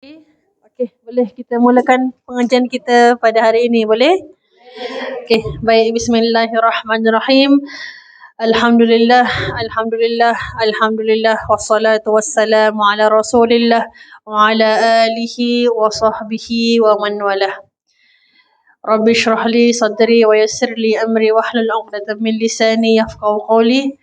Okey, boleh kita mulakan pengajian kita pada hari ini, boleh? Okey, baik, bismillahirrahmanirrahim. Alhamdulillah, alhamdulillah, alhamdulillah, wassalatu wassalamu ala Rasulillah wa ala alihi wa sahbihi wa man walah. Rabbi shrah li sadri wa yassir li amri wahlul 'uqdatam min lisani yafqahu qawli.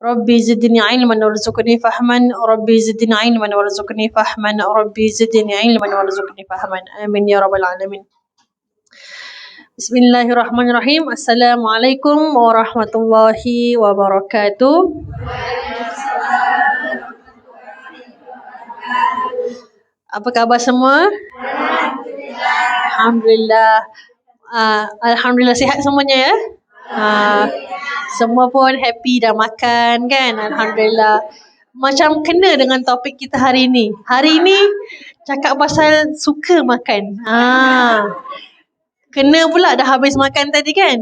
Rabbi zidni ilman warzuqni fahman. Rabbi zidni ilman warzuqni fahman. Rabbi zidni ilman warzuqni fahman. Amin ya rabbal alamin. Bismillahirrahmanirrahim. Assalamualaikum warahmatullahi wabarakatuh. Apa khabar semua? Alhamdulillah. Alhamdulillah sihat semuanya ya? Semua pun happy dah makan kan? Alhamdulillah. Macam kena dengan topik kita hari ni. Hari ni cakap pasal suka makan. Kena pula dah habis makan tadi kan?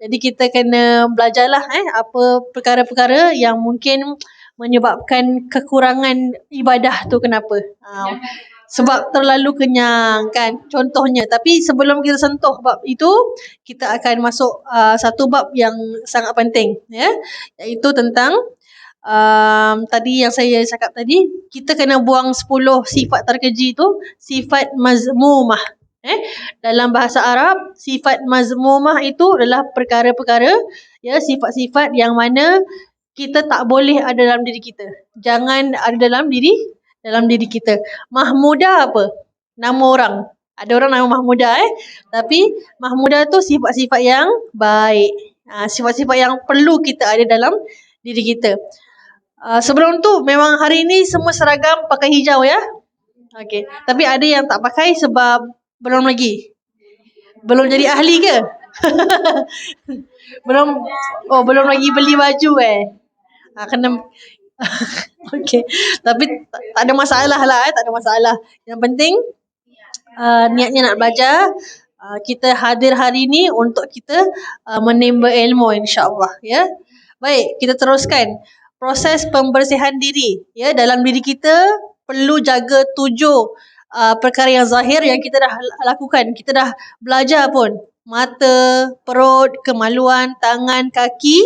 Jadi kita kena belajarlah apa perkara-perkara yang mungkin menyebabkan kekurangan ibadah tu kenapa. Sebab terlalu kenyang kan, contohnya. Tapi sebelum kita sentuh bab itu, kita akan masuk satu bab yang sangat penting ya, iaitu tentang tadi yang saya cakap tadi, kita kena buang 10 sifat terkeji tu, sifat mazmumah. Dalam bahasa Arab, sifat mazmumah itu adalah perkara-perkara ya, sifat-sifat yang mana kita tak boleh ada dalam diri kita. Jangan ada dalam diri kita. Mahmudah apa? Nama orang. Ada orang nama Mahmudah tapi Mahmudah tu sifat-sifat yang baik. Sifat-sifat yang perlu kita ada dalam diri kita. Sebelum tu memang hari ni semua seragam pakai hijau ya. Okey. Tapi ada yang tak pakai sebab belum lagi. Belum jadi ahli ke? belum lagi beli baju kena. Okey. Tapi tak ada masalah lah tak ada masalah. Yang penting niatnya nak belajar. Kita hadir hari ni untuk kita menimba ilmu insya-Allah ya. Baik, kita teruskan proses pembersihan diri ya. Dalam diri kita perlu jaga 7 perkara yang zahir yang kita dah lakukan. Kita dah belajar pun. Mata, perut, kemaluan, tangan, kaki,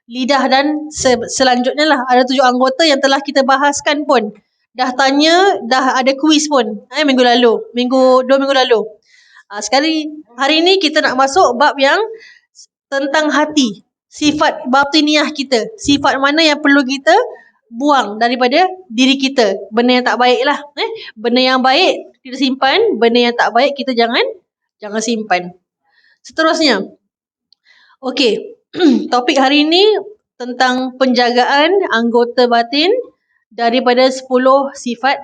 lidah dan selanjutnya lah. Ada 7 anggota yang telah kita bahaskan pun. Dah tanya, dah ada kuis pun. 2 minggu lalu. Sekali hari ni kita nak masuk bab yang tentang hati. Sifat batiniah kita. Sifat mana yang perlu kita buang daripada diri kita. Benda yang tak baik lah. Benda yang baik kita simpan. Benda yang tak baik kita jangan simpan. Seterusnya. Okey. Topik hari ini tentang penjagaan anggota batin daripada 10 sifat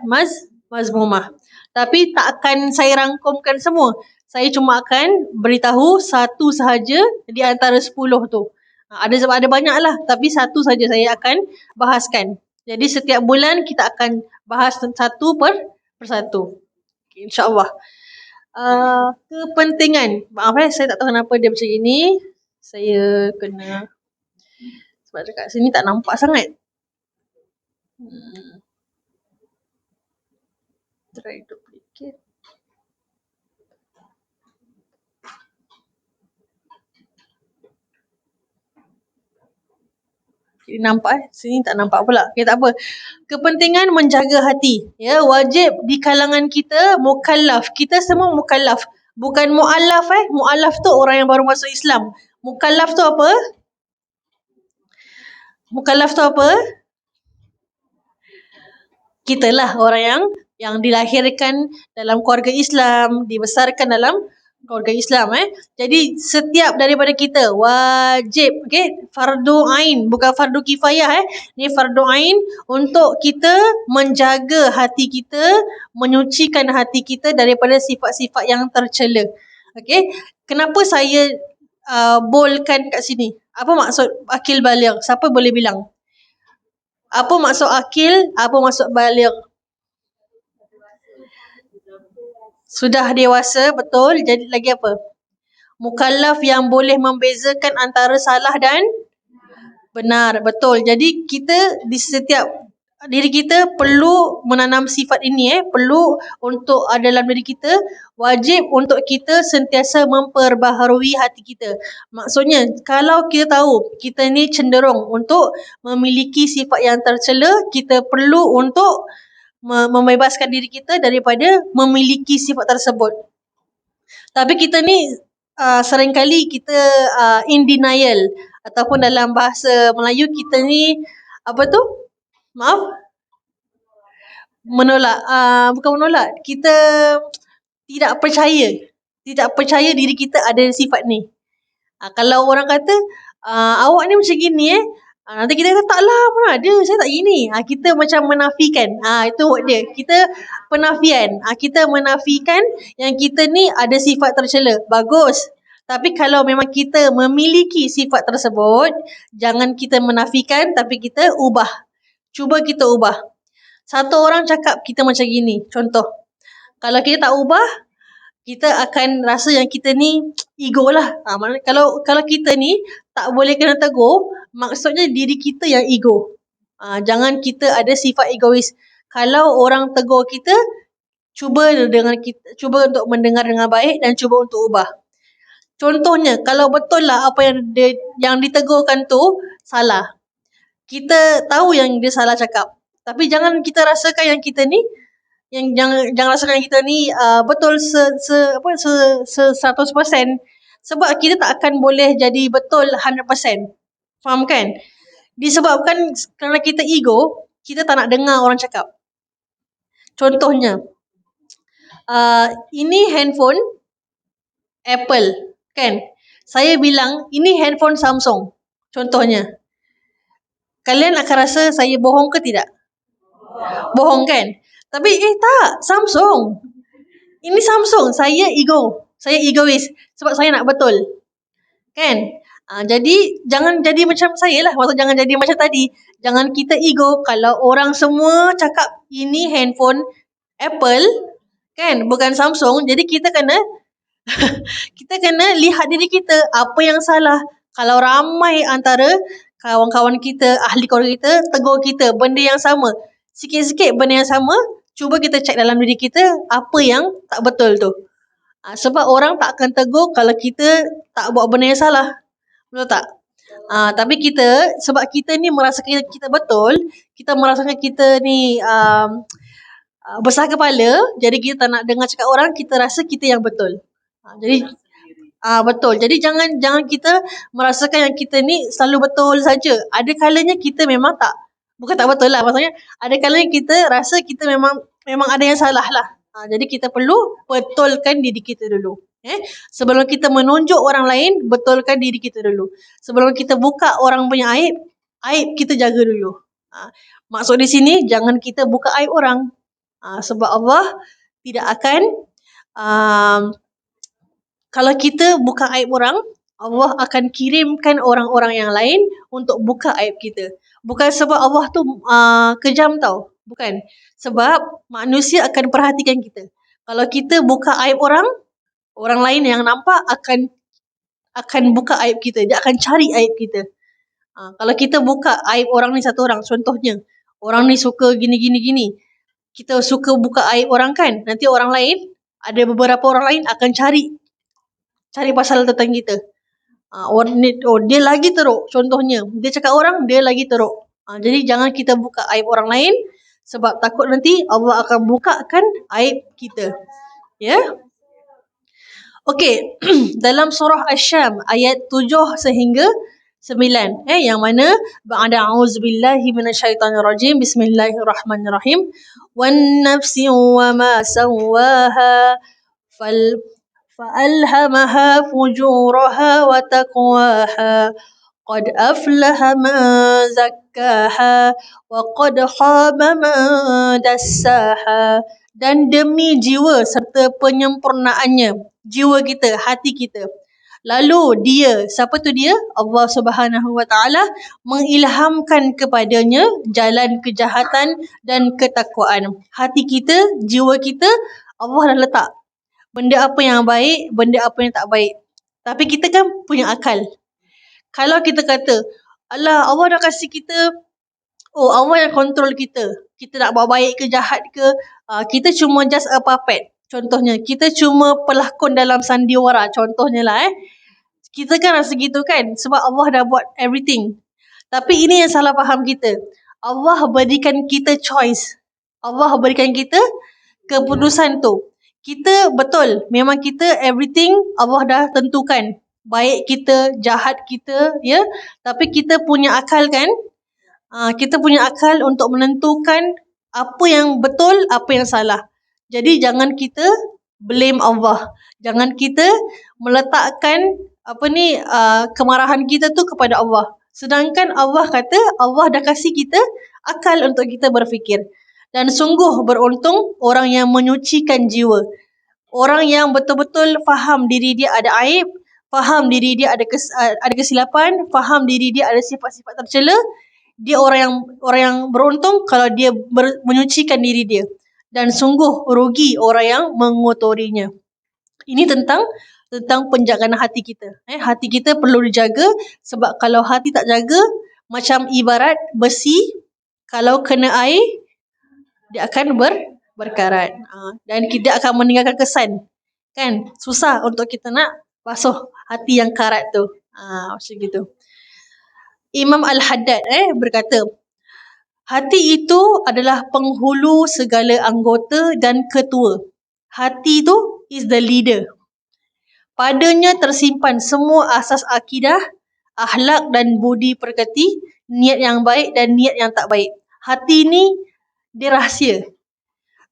mazmumah. Tapi tak akan saya rangkumkan semua. Saya cuma akan beritahu satu sahaja di antara 10 tu. Ada banyak lah, tapi satu saja saya akan bahaskan. Jadi setiap bulan kita akan bahas satu per satu. Okay, InsyaAllah. Kepentingan. Maaf saya tak tahu kenapa dia macam ini. Saya kena, sebab dekat sini tak nampak sangat. Try duplicate. Nampak sini tak nampak pula. Okay, tak apa. Kepentingan menjaga hati ya, wajib di kalangan kita mukallaf. Kita semua mukallaf, bukan muallaf Muallaf tu orang yang baru masuk Islam. Mukallaf tu apa? Mukallaf tu apa? Kita lah orang yang dilahirkan dalam keluarga Islam, dibesarkan dalam keluarga Islam Jadi setiap daripada kita wajib, fardu ain, bukan fardu kifayah Ni fardu ain untuk kita menjaga hati kita, menyucikan hati kita daripada sifat-sifat yang tercela. Kenapa saya boldkan kat sini? Apa maksud akil baligh? Siapa boleh bilang? Apa maksud akil? Apa maksud baligh? Sudah dewasa, betul. Jadi lagi apa? Mukallaf yang boleh membezakan antara salah dan benar, betul. Jadi kita di setiap diri kita perlu menanam sifat ini, perlu untuk dalam diri kita, wajib untuk kita sentiasa memperbaharui hati kita. Maksudnya, kalau kita tahu kita ni cenderung untuk memiliki sifat yang tercela, kita perlu untuk membebaskan diri kita daripada memiliki sifat tersebut. Tapi kita ni seringkali kita in denial, ataupun dalam bahasa Melayu kita ni apa tu? Maaf, menolak. Bukan menolak, kita tidak percaya diri kita ada sifat ni. Kalau orang kata awak ni macam gini nanti kita kata taklah, mana ada, saya tak gini. Kita macam menafikan. Itu word dia. Kita penafian. Kita menafikan yang kita ni ada sifat tercela. Bagus. Tapi kalau memang kita memiliki sifat tersebut, jangan kita menafikan, tapi kita ubah. Cuba kita ubah. Satu orang cakap kita macam gini, contoh. Kalau kita tak ubah, kita akan rasa yang kita ni ego lah. Kalau kita ni tak boleh kena tegur, maksudnya diri kita yang ego. Jangan kita ada sifat egois. Kalau orang tegur kita, cuba untuk mendengar dengan baik dan cuba untuk ubah. Contohnya, kalau betul lah apa yang ditegurkan tu salah, kita tahu yang dia salah cakap, tapi jangan kita rasakan yang kita ni, jangan rasakan kita ni betul 100%, sebab kita tak akan boleh jadi betul 100%. Faham kan? Disebabkan kerana kita ego, kita tak nak dengar orang cakap. Contohnya, ini handphone Apple kan? Saya bilang ini handphone Samsung. Contohnya, kalian akan rasa saya bohong ke tidak? Bohong kan? Tapi tak, Samsung. Ini Samsung, saya egois sebab saya nak betul. Kan? Jadi jangan jadi macam saya lah. Maksud jangan jadi macam tadi. Jangan kita ego kalau orang semua cakap ini handphone Apple kan, bukan Samsung. Jadi kita kena lihat diri kita apa yang salah. Kalau ramai antara kawan-kawan kita, ahli keluarga kita tegur kita benda yang sama, sikit-sikit benda yang sama, cuba kita cek dalam diri kita apa yang tak betul tu. Sebab orang tak akan tegur kalau kita tak buat benda yang salah. Betul tak? Tapi kita, sebab kita ni merasakan kita betul, kita merasakan kita ni besar kepala, jadi kita tak nak dengar cakap orang, kita rasa kita yang betul. Jadi betul. Jadi jangan kita merasakan yang kita ni selalu betul saja. Ada kalanya kita memang bukan tak betul lah, maksudnya ada kalanya kita rasa kita memang ada yang salah lah. Jadi kita perlu betulkan diri kita dulu. Sebelum kita menunjuk orang lain, betulkan diri kita dulu. Sebelum kita buka orang punya aib kita jaga dulu. Maksud di sini, jangan kita buka aib orang. Sebab Allah tidak akan kalau kita buka aib orang, Allah akan kirimkan orang-orang yang lain untuk buka aib kita. Bukan sebab Allah tu kejam tau. Bukan. Sebab manusia akan perhatikan kita. Kalau kita buka aib orang lain yang nampak akan buka aib kita. Dia akan cari aib kita. Kalau kita buka aib orang ni satu orang, contohnya, orang ni suka gini. Kita suka buka aib orang kan, nanti orang lain, ada beberapa orang lain akan cari pasal tentang kita. Dia lagi teruk. Contohnya, dia cakap orang, dia lagi teruk. Jadi jangan kita buka aib orang lain, sebab takut nanti Allah akan bukakan aib kita. Ya? Okey, dalam surah Asy-Syam ayat 7 sehingga 9, yang mana ba'da a'udzubillahi minasyaitonirrajim, bismillahirrahmanirrahim, wan nafsi wa ma sawwaha fa'alhamaha fujuraha wa taqwaha qad aflaha man zakkaha wa qad khaba man dassaha. Dan demi jiwa serta penyempurnaannya, jiwa kita, hati kita, lalu dia, siapa tu dia? Allah Subhanahu Wa Taala mengilhamkan kepadanya jalan kejahatan dan ketakwaan. Hati kita, jiwa kita, Allah dah letak benda apa yang baik, benda apa yang tak baik. Tapi kita kan punya akal. Kalau kita kata, Allah dah kasih kita Oh, Allah yang kontrol kita. Kita nak buat baik ke jahat ke, kita cuma just a puppet. Contohnya, kita cuma pelakon dalam sandiwara. Contohnya lah Kita kan rasa gitu kan, sebab Allah dah buat everything. Tapi ini yang salah faham kita. Allah berikan kita choice. Allah berikan kita keputusan tu. Kita betul, memang kita everything Allah dah tentukan. Baik kita, jahat kita, ya. Tapi kita punya akal kan? Kita punya akal untuk menentukan apa yang betul, apa yang salah. Jadi jangan kita blame Allah. Jangan kita meletakkan kemarahan kita tu kepada Allah. Sedangkan Allah kata Allah dah kasih kita akal untuk kita berfikir. Dan sungguh beruntung orang yang menyucikan jiwa. Orang yang betul-betul faham diri dia ada aib, faham diri dia ada kesilapan, faham diri dia ada sifat-sifat tercela. Dia orang yang beruntung kalau dia menyucikan diri dia. Dan sungguh rugi orang yang mengotorinya. Ini tentang penjagaan hati kita. Hati kita perlu dijaga, sebab kalau hati tak jaga, macam ibarat besi, kalau kena air, dia akan berkarat. Dan tidak akan meninggalkan kesan. Kan? Susah untuk kita nak basuh hati yang karat tu. Macam gitu. Imam Al-Haddad berkata, hati itu adalah penghulu segala anggota dan ketua. Hati tu is the leader. Padanya tersimpan semua asas akidah, akhlak dan budi pekerti, niat yang baik dan niat yang tak baik. Hati ni dia rahsia.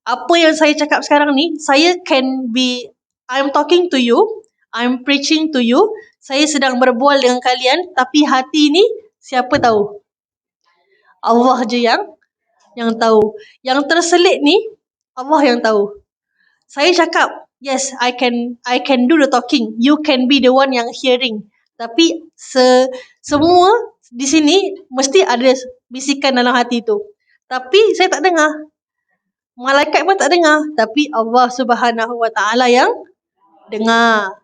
Apa yang saya cakap sekarang ni, I'm talking to you, I'm preaching to you, saya sedang berbual dengan kalian, tapi hati ni siapa tahu? Allah je yang tahu. Yang terselit ni Allah yang tahu. Saya cakap, yes, I can do the talking. You can be the one yang hearing. Tapi semua di sini mesti ada bisikan dalam hati tu. Tapi saya tak dengar. Malaikat pun tak dengar. Tapi Allah Subhanahu Wa Taala yang dengar.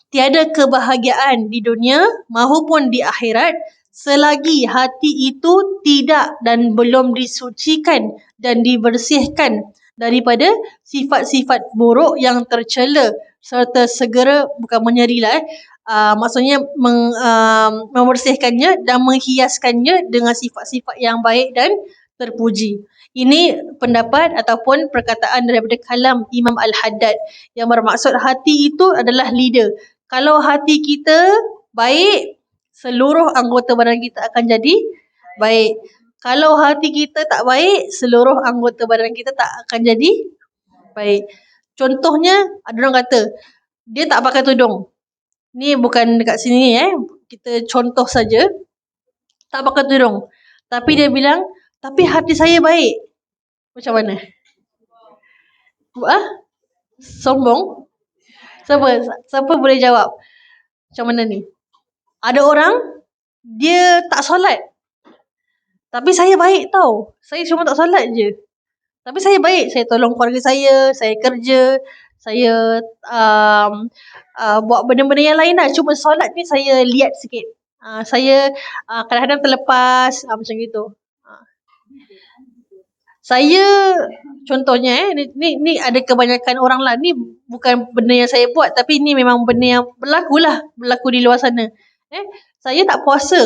Tiada kebahagiaan di dunia maupun di akhirat selagi hati itu tidak dan belum disucikan dan dibersihkan daripada sifat-sifat buruk yang tercela serta segera, bukan menyerilah, maksudnya membersihkannya dan menghiaskannya dengan sifat-sifat yang baik dan terpuji. Ini pendapat ataupun perkataan daripada kalam Imam Al-Haddad yang bermaksud hati itu adalah leader. Kalau hati kita baik, seluruh anggota badan kita akan jadi baik. Kalau hati kita tak baik, seluruh anggota badan kita tak akan jadi baik. Contohnya, ada orang kata, dia tak pakai tudung. Ni bukan dekat sini kita contoh saja. Tak pakai tudung. Tapi dia bilang, tapi hati saya baik. Macam mana? Sombong? Siapa boleh jawab? Macam mana ni? Ada orang, dia tak solat. Tapi saya baik tau. Saya cuma tak solat je. Tapi saya baik. Saya tolong keluarga saya kerja, saya buat benda-benda yang lain lah. Cuma solat ni saya lihat sikit. Saya kadang-kadang terlepas, macam gitu. Saya contohnya ni ada kebanyakan orang lah. Ni bukan benda yang saya buat, tapi ni memang benda yang berlaku di luar sana. Saya tak puasa,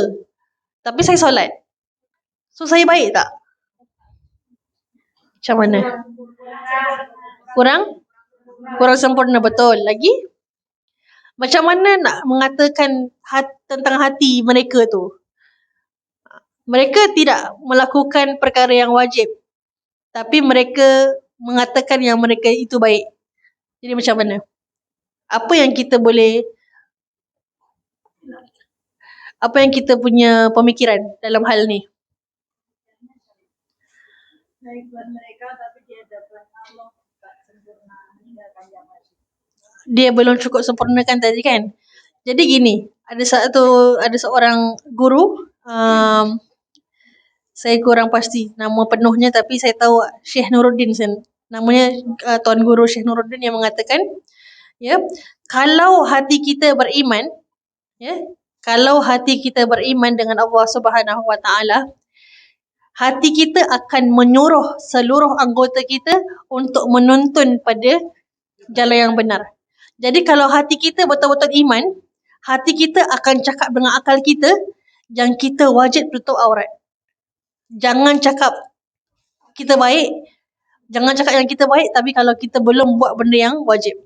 tapi saya solat. So saya baik tak? Macam mana? Kurang sempurna, betul. Lagi? Macam mana nak mengatakan tentang hati mereka tu? Mereka tidak melakukan perkara yang wajib, tapi mereka mengatakan yang mereka itu baik. Jadi macam mana? Apa yang kita punya pemikiran dalam hal ni? Baik buat mereka, tapi dia dapat Allah tak sempurna, meninggalkan yang wajib. Dia belum cukup sempurnakan tadi kan? Jadi gini, ada seorang guru, saya kurang pasti nama penuhnya, tapi saya tahu Syekh Nuruddin, namanya Tuan Guru Syekh Nuruddin, yang mengatakan, kalau hati kita beriman, Kalau hati kita beriman dengan Allah Subhanahu Wa Taala, hati kita akan menyuruh seluruh anggota kita untuk menuntun pada jalan yang benar. Jadi kalau hati kita betul-betul iman, hati kita akan cakap dengan akal kita yang kita wajib tutup aurat. Jangan cakap kita baik, jangan cakap yang kita baik tapi kalau kita belum buat benda yang wajib.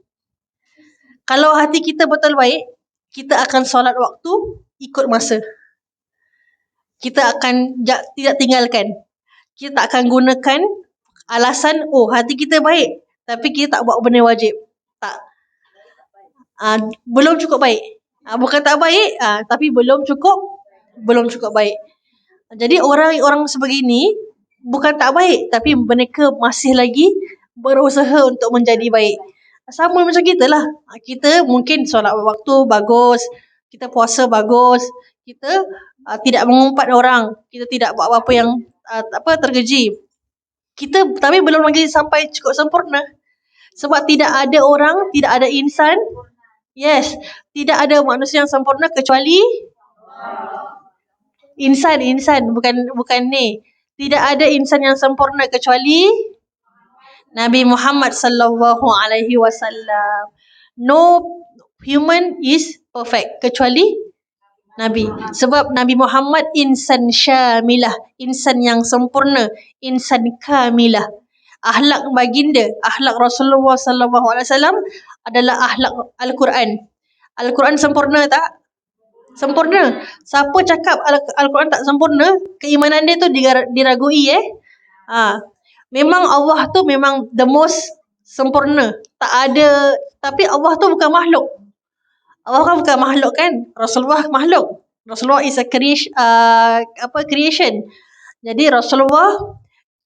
Kalau hati kita betul baik, kita akan solat waktu ikut masa. Kita akan tidak tinggalkan. Kita tak akan gunakan alasan, hati kita baik tapi kita tak buat benda wajib. Tak. Belum cukup baik. Bukan tak baik, tapi belum cukup baik. Jadi orang-orang sebegini bukan tak baik tapi mereka masih lagi berusaha untuk menjadi baik. Sama macam kita lah. Kita mungkin solat waktu bagus, kita puasa bagus, kita tidak mengumpat orang, kita tidak buat apa-apa yang terkeji. Kita tapi belum lagi sampai cukup sempurna. Sebab tidak ada orang, tidak ada insan. Yes, tidak ada manusia yang sempurna kecuali insan, bukan ni. Tidak ada insan yang sempurna kecuali Nabi Muhammad sallallahu alaihi wasallam. No human is perfect kecuali Nabi. Sebab Nabi Muhammad insan syamilah, insan yang sempurna, insan kamilah. Akhlak baginda, akhlak Rasulullah sallallahu alaihi wasallam adalah akhlak Al-Quran. Al-Quran sempurna tak? Sempurna. Siapa cakap Al-Quran tak sempurna, keimanan dia tu diragui Memang Allah tu memang the most sempurna. Tak ada, tapi Allah tu bukan makhluk. Allah kan bukan makhluk kan? Rasulullah makhluk. Rasulullah is a creation. Jadi Rasulullah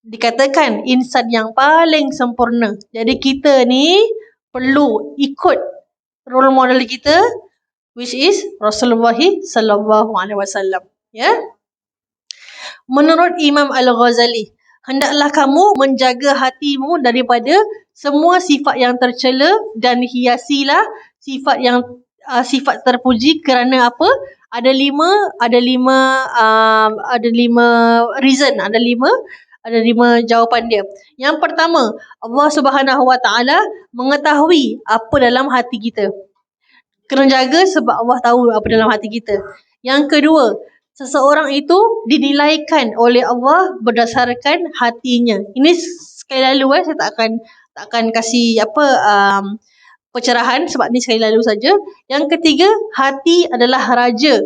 dikatakan insan yang paling sempurna. Jadi kita ni perlu ikut role model kita, which is Rasulullah sallallahu alaihi wasallam. Ya. Menurut Imam Al-Ghazali, hendaklah kamu menjaga hatimu daripada semua sifat yang tercela dan hiasilah sifat terpuji. Kerana apa? Ada lima jawapan dia. Yang pertama, Allah Subhanahu Wa Taala mengetahui apa dalam hati kita. Kena jaga sebab Allah tahu apa dalam hati kita. Yang kedua, seseorang itu dinilaikan oleh Allah berdasarkan hatinya. Ini sekali lalu saya tak akan kasih pencerahan sebab ni sekali lalu saja. Yang ketiga, hati adalah raja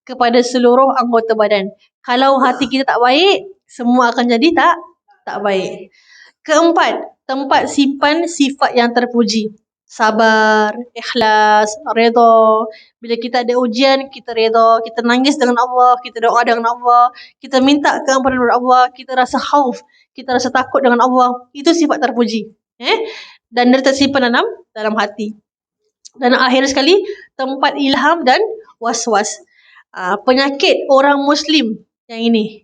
kepada seluruh anggota badan. Kalau hati kita tak baik, semua akan jadi tak baik. Keempat, tempat simpan sifat yang terpuji. Sabar, ikhlas, redha. Bila kita ada ujian, kita redha, kita nangis dengan Allah, kita doa dengan Allah, kita minta keampunan kepada Allah, kita rasa khauf, kita rasa takut dengan Allah. Itu sifat terpuji. Dan dia tersimpan dalam hati. Dan akhir sekali, tempat ilham dan was-was. Penyakit orang Muslim yang ini.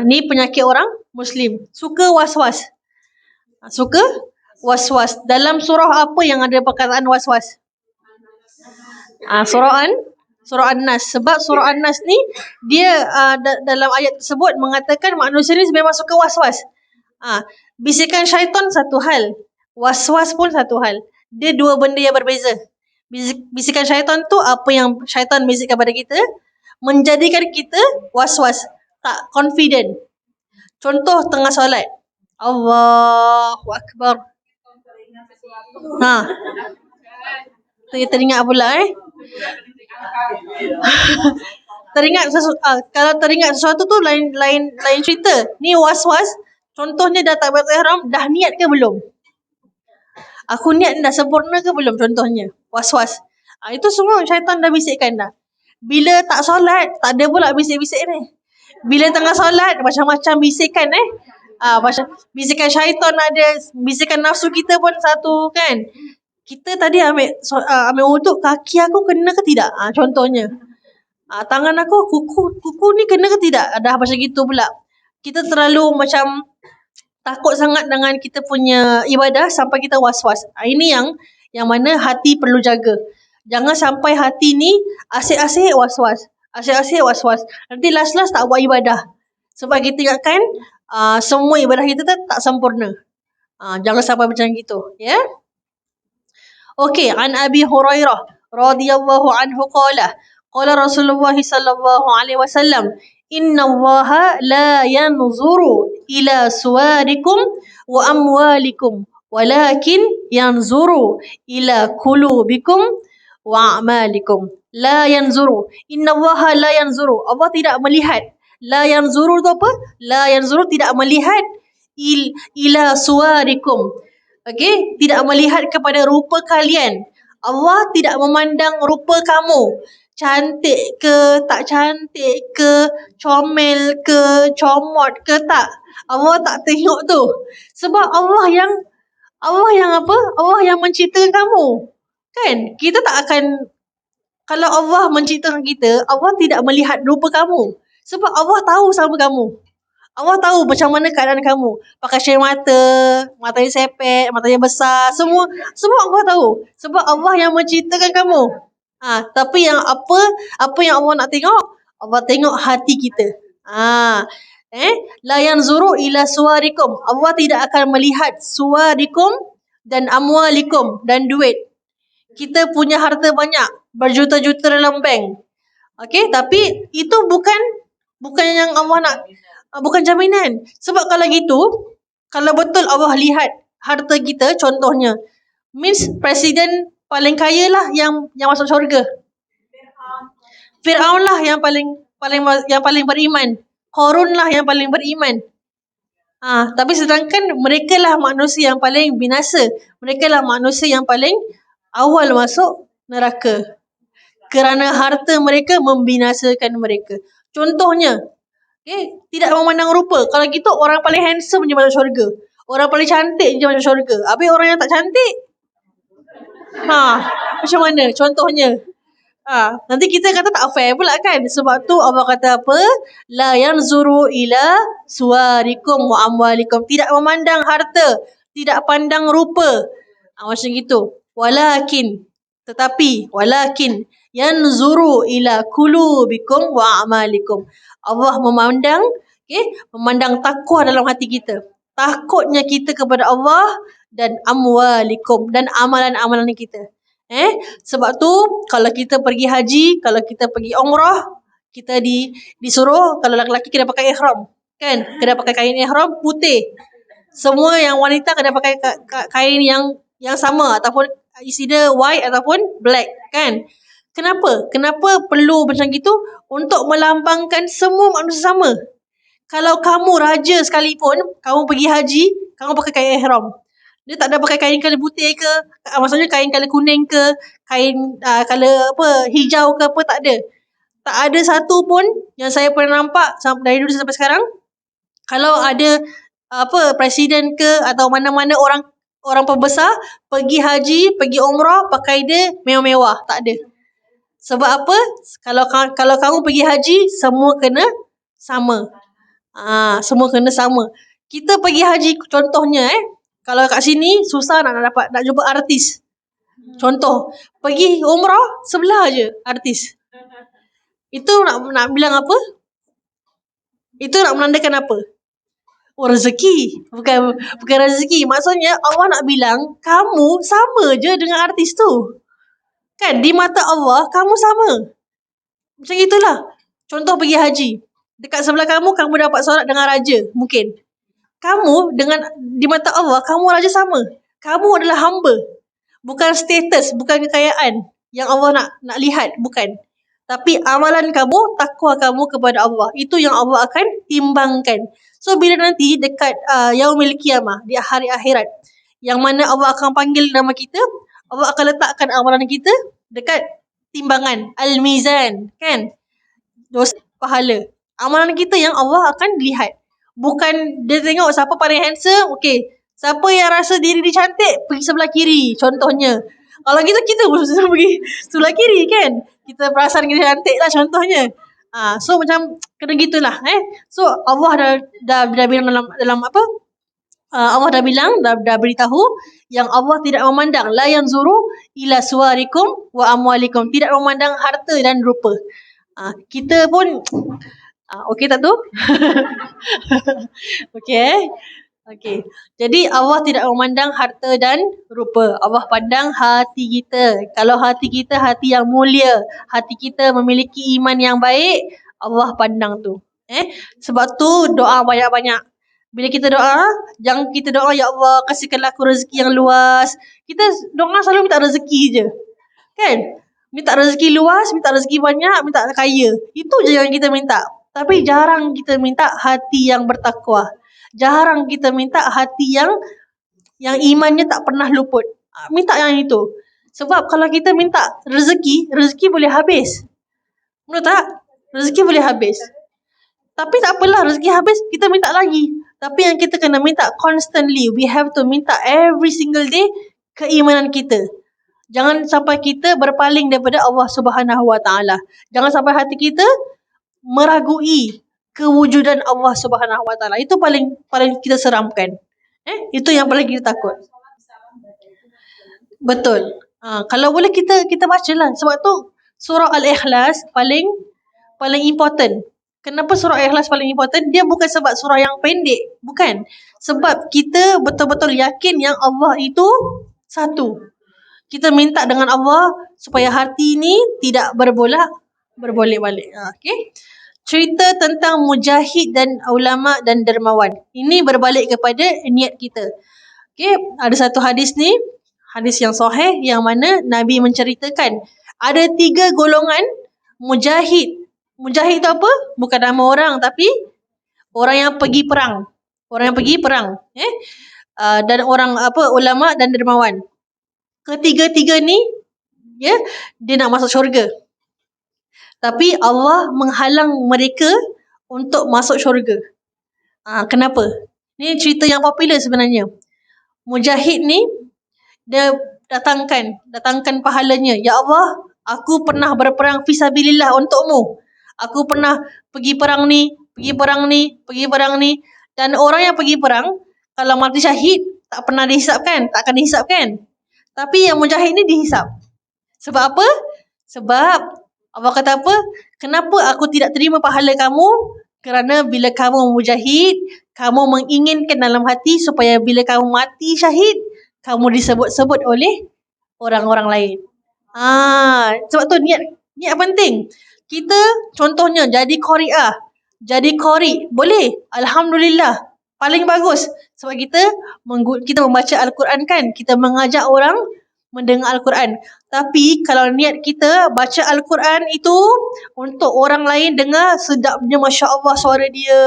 Ni penyakit orang Muslim. Suka was-was. Suka was-was. Dalam surah apa yang ada perkataan was-was? Surah An-Nas. Sebab surah An-Nas ni dia dalam ayat tersebut mengatakan manusia ni memang suka was-was. Bisikan syaitan satu hal, was-was pun satu hal. Dia dua benda yang berbeza. Bisikan syaitan tu apa yang syaitan bisikkan pada kita, menjadikan kita was-was, tak confident. Contoh tengah solat, Allahu Akbar. Teringat pula kalau teringat sesuatu tu lain cerita. Ni was-was. Contohnya dah takbiratul ihram, dah niat ke belum? Aku niat dah sempurna ke belum? Contohnya was-was. Itu semua syaitan dah bisikkan dah. Bila tak solat, tak ada pula bisik-bisik ni. Bila tengah solat, macam-macam bisikan bisikan syaitan ada, bisikan nafsu kita pun satu kan. Kita tadi ambil wuduk, kaki aku kena ke tidak? Contohnya. Tangan aku, kuku ni kena ke tidak? Dah macam gitu pula. Kita terlalu macam takut sangat dengan kita punya ibadah sampai kita was-was. Ini yang mana hati perlu jaga. Jangan sampai hati ni asyik-asyik was-was. Asyik-asyik was-was. Nanti last-last tak buat ibadah. Sebab kita ingatkan semua ibadah kita tak sempurna. Jangan sampai macam gitu. Ya. Okey, an Abi Hurairah radhiyallahu anhu qala Rasulullah sallallahu alaihi wasallam, inna Allaha la yanzuru ila suwarikum wa amwalikum walakin yanzuru ila qulubikum wa a'malikum. La yanzuru. Inna Allaha la yanzuru. Allah tidak melihat. La yanzuru tu apa? La yanzuru tidak melihat ila suwarikum. Okey, tidak melihat kepada rupa kalian. Allah tidak memandang rupa kamu. Cantik ke, tak cantik ke, comel ke, comot ke, tak. Allah tak tengok tu. Sebab Allah yang apa? Allah yang menciptakan kamu. Kan? Kita tak akan, kalau Allah menciptakan kita, Allah tidak melihat rupa kamu. Sebab Allah tahu sama kamu. Allah tahu macam mana keadaan kamu. Pakai cermin mata, matanya sepet, matanya besar, semua Allah tahu. Sebab Allah yang menciptakan kamu. Tapi yang apa yang Allah nak tengok? Allah tengok hati kita. La yanzuru ila suwarikum. Allah tidak akan melihat suwarikum dan amwalikum dan duit. Kita punya harta banyak, berjuta-juta dalam bank. Okey, tapi itu bukan yang Allah nak, bukan jaminan. Sebab kalau gitu, kalau betul Allah lihat harta kita, contohnya, means presiden paling kaya lah yang masuk syurga. Fir'aun lah yang paling beriman. Qarun lah yang paling beriman. Tapi sedangkan mereka lah manusia yang paling binasa. Mereka lah manusia yang paling awal masuk neraka. Kerana harta mereka membinasakan mereka. Contohnya, tidak memandang rupa. Kalau gitu orang paling handsome je masuk syurga. Orang paling cantik je masuk syurga. Habis orang yang tak cantik, macam mana? Contohnya. Nanti kita kata tak fair pula kan. Sebab tu Allah kata apa? La yanzuru ila suwarikum wa amwalikum. Tidak memandang harta. Tidak pandang rupa. Macam gitu. Tetapi yanzuru ila qulubikum wa a'malikum. Allah memandang takwa dalam hati kita. Takutnya kita kepada Allah dan amwalikum, dan amalan-amalan kita. Sebab tu kalau kita pergi haji, kalau kita pergi umrah, kita disuruh, kalau lelaki kena pakai ihram, kan? Kena pakai kain ihram putih. Semua yang wanita kena pakai kain yang sama, ataupun is either white ataupun black, kan? Kenapa perlu macam gitu? Untuk melambangkan semua manusia sama. Kalau kamu raja sekalipun, kamu pergi haji, kamu pakai kain ihram. Dia tak ada pakai kain color putih ke, maksudnya kain color kuning ke, kain color hijau ke apa, tak ada. Tak ada satu pun yang saya pernah nampak dari dulu sampai sekarang. Kalau ada presiden ke atau mana-mana orang pembesar pergi haji, pergi umrah, pakai dia mewah-mewah, tak ada. Sebab apa? Kalau kamu pergi haji, semua kena sama. Semua kena sama. Kita pergi haji, contohnya kalau kat sini susah nak jumpa artis. Contoh, pergi umrah sebelah je artis. Itu nak bilang apa? Itu nak menandakan apa? Rezeki. Bukan rezeki. Maksudnya Allah nak bilang kamu sama je dengan artis tu. Kan, di mata Allah kamu sama. Macam itulah. Contoh pergi haji. Dekat sebelah kamu dapat solat dengan raja, mungkin. Kamu di mata Allah, kamu raja sama. Kamu adalah hamba. Bukan status, bukan kekayaan yang Allah nak lihat, bukan. Tapi amalan kamu, takwa kamu kepada Allah. Itu yang Allah akan timbangkan. So bila nanti dekat yaumil qiyamah, di hari akhirat, yang mana Allah akan panggil nama kita, Allah akan letakkan amalan kita dekat timbangan al-mizan, kan? Dosa, pahala. Amalan kita yang Allah akan lihat. Bukan dia tengok siapa paling handsome, okey. Siapa yang rasa diri dia cantik, pergi sebelah kiri, contohnya. Kalau gitu kita pergi sebelah kiri, kan? Kita perasan kita cantik lah, contohnya. So macam kena gitulah. So Allah dah bilang dalam apa? Allah dah bilang, dah beritahu yang Allah tidak memandang. La yanzuru ila suwarikum wa amwalikum. Tidak memandang harta dan rupa. Kita pun okey tak tu? Okey. Okey. Jadi Allah tidak memandang harta dan rupa. Allah pandang hati kita. Kalau hati kita hati yang mulia, hati kita memiliki iman yang baik, Allah pandang tu. Sebab tu doa banyak-banyak. Bila kita doa, jangan kita doa, ya Allah kasihkanlah aku rezeki yang luas. Kita doa selalu minta rezeki je. Kan? Minta rezeki luas, minta rezeki banyak, minta kaya. Itu je yang kita minta. Tapi jarang kita minta hati yang bertakwa. Jarang kita minta hati yang imannya tak pernah luput. Minta yang itu. Sebab kalau kita minta rezeki boleh habis. Betul tak? Rezeki boleh habis. Tapi tak apalah, rezeki habis, kita minta lagi. Tapi yang kita kena minta constantly. We have to minta every single day keimanan kita. Jangan sampai kita berpaling daripada Allah Subhanahu Wa Taala. Jangan sampai hati kita meragui kewujudan Allah Subhanahu Wa Taala. Itu paling kita seramkan. Itu yang paling kita takut. Betul. Kalau boleh kita bacalah. Sebab tu surah Al-Ikhlas paling important. Kenapa surah Al-Ikhlas paling important? Dia bukan sebab surah yang pendek. Bukan. Sebab kita betul-betul yakin yang Allah itu satu. Kita minta dengan Allah supaya hati ni tidak berbolak-balik. Okay. Cerita tentang mujahid dan ulama dan dermawan. Ini berbalik kepada niat kita. Okay. Ada satu hadis ni, hadis yang sahih yang mana Nabi menceritakan ada 3 golongan mujahid. Mujahid tu apa? Bukan nama orang tapi orang yang pergi perang. Orang yang pergi perang. Dan orang ulama dan dermawan. Ketiga-tiga ni dia nak masuk syurga. Tapi Allah menghalang mereka untuk masuk syurga. Kenapa? Ni cerita yang popular sebenarnya. Mujahid ni dia datangkan pahalanya. Ya Allah, aku pernah berperang fisabilillah untukmu. Aku pernah pergi perang ni. Dan orang yang pergi perang, kalau mati syahid, tak pernah dihisapkan. Tak akan dihisapkan. Tapi yang mujahid ni dihisap. Sebab apa? Sebab Allah kata apa? Kenapa aku tidak terima pahala kamu? Kerana bila kamu mujahid, kamu menginginkan dalam hati supaya bila kamu mati syahid, kamu disebut-sebut oleh orang-orang lain. Sebab tu niat penting. Kita contohnya jadi qari'ah, jadi qari, boleh. Alhamdulillah. Paling bagus. Sebab kita membaca Al-Quran kan. Kita mengajak orang mendengar Al-Quran. Tapi kalau niat kita baca Al-Quran itu untuk orang lain dengar sedapnya Masya Allah suara dia.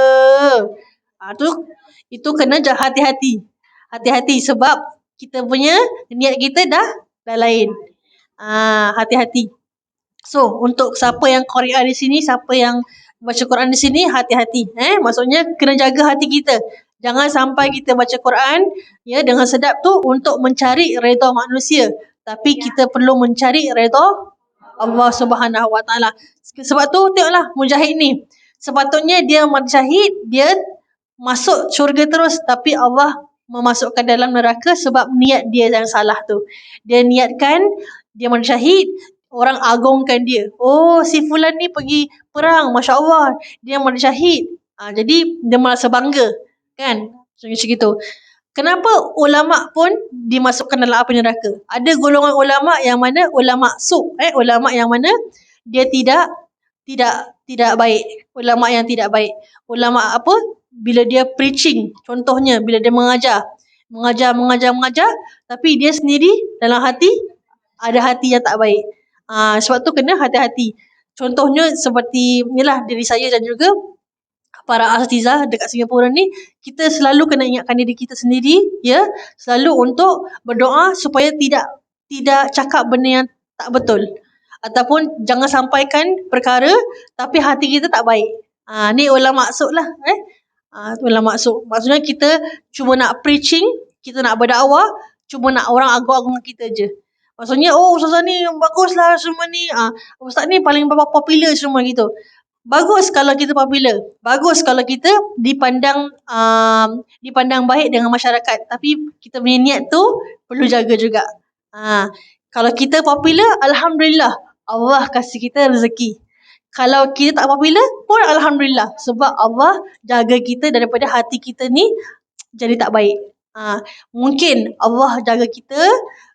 Itu kena hati-hati. Hati-hati sebab kita punya niat kita dah lain. Hati-hati. So, untuk siapa yang qari'ah di sini, siapa yang baca Quran di sini, hati-hati. Maksudnya kena jaga hati kita. Jangan sampai kita baca Quran dengan sedap tu untuk mencari redha manusia. Tapi kita perlu mencari redha Allah Subhanahu Wa Taala. Sebab tu tengoklah mujahid ni. Sepatutnya dia mati syahid, dia masuk syurga terus. Tapi Allah memasukkan dalam neraka sebab niat dia yang salah tu. Dia niatkan dia mati syahid, orang agungkan dia. Oh, si fulan ni pergi perang, Masya Allah. Dia mati syahid. Jadi dia merasa bangga. Kan? Macam gitu. Kenapa ulama pun dimasukkan dalam api neraka? Ada golongan ulama yang mana ulama su', ulama yang mana dia tidak baik. Ulama yang tidak baik. Ulama apa? Bila dia preaching, contohnya bila dia mengajar, tapi dia sendiri dalam hati ada hati yang tak baik. Sebab tu kena hati-hati. Contohnya seperti inilah diri saya dan juga para asatizah dekat Singapura ni, kita selalu kena ingatkan diri kita sendiri, selalu untuk berdoa supaya tidak cakap benda yang tak betul. Ataupun jangan sampaikan perkara tapi hati kita tak baik. Ni ulama maksud lah. Ulama maksud. Maksudnya kita cuma nak preaching, kita nak berdakwah, cuma nak orang agung-agung kita je. Maksudnya, ustazah ni baguslah semua ni. Ustaz ni paling popular semua gitu. Bagus kalau kita popular. Bagus kalau kita dipandang baik dengan masyarakat. Tapi kita punya niat tu perlu jaga juga. Kalau kita popular, Alhamdulillah, Allah kasih kita rezeki. Kalau kita tak popular pun Alhamdulillah, sebab Allah jaga kita daripada hati kita ni jadi tak baik. Mungkin Allah jaga kita.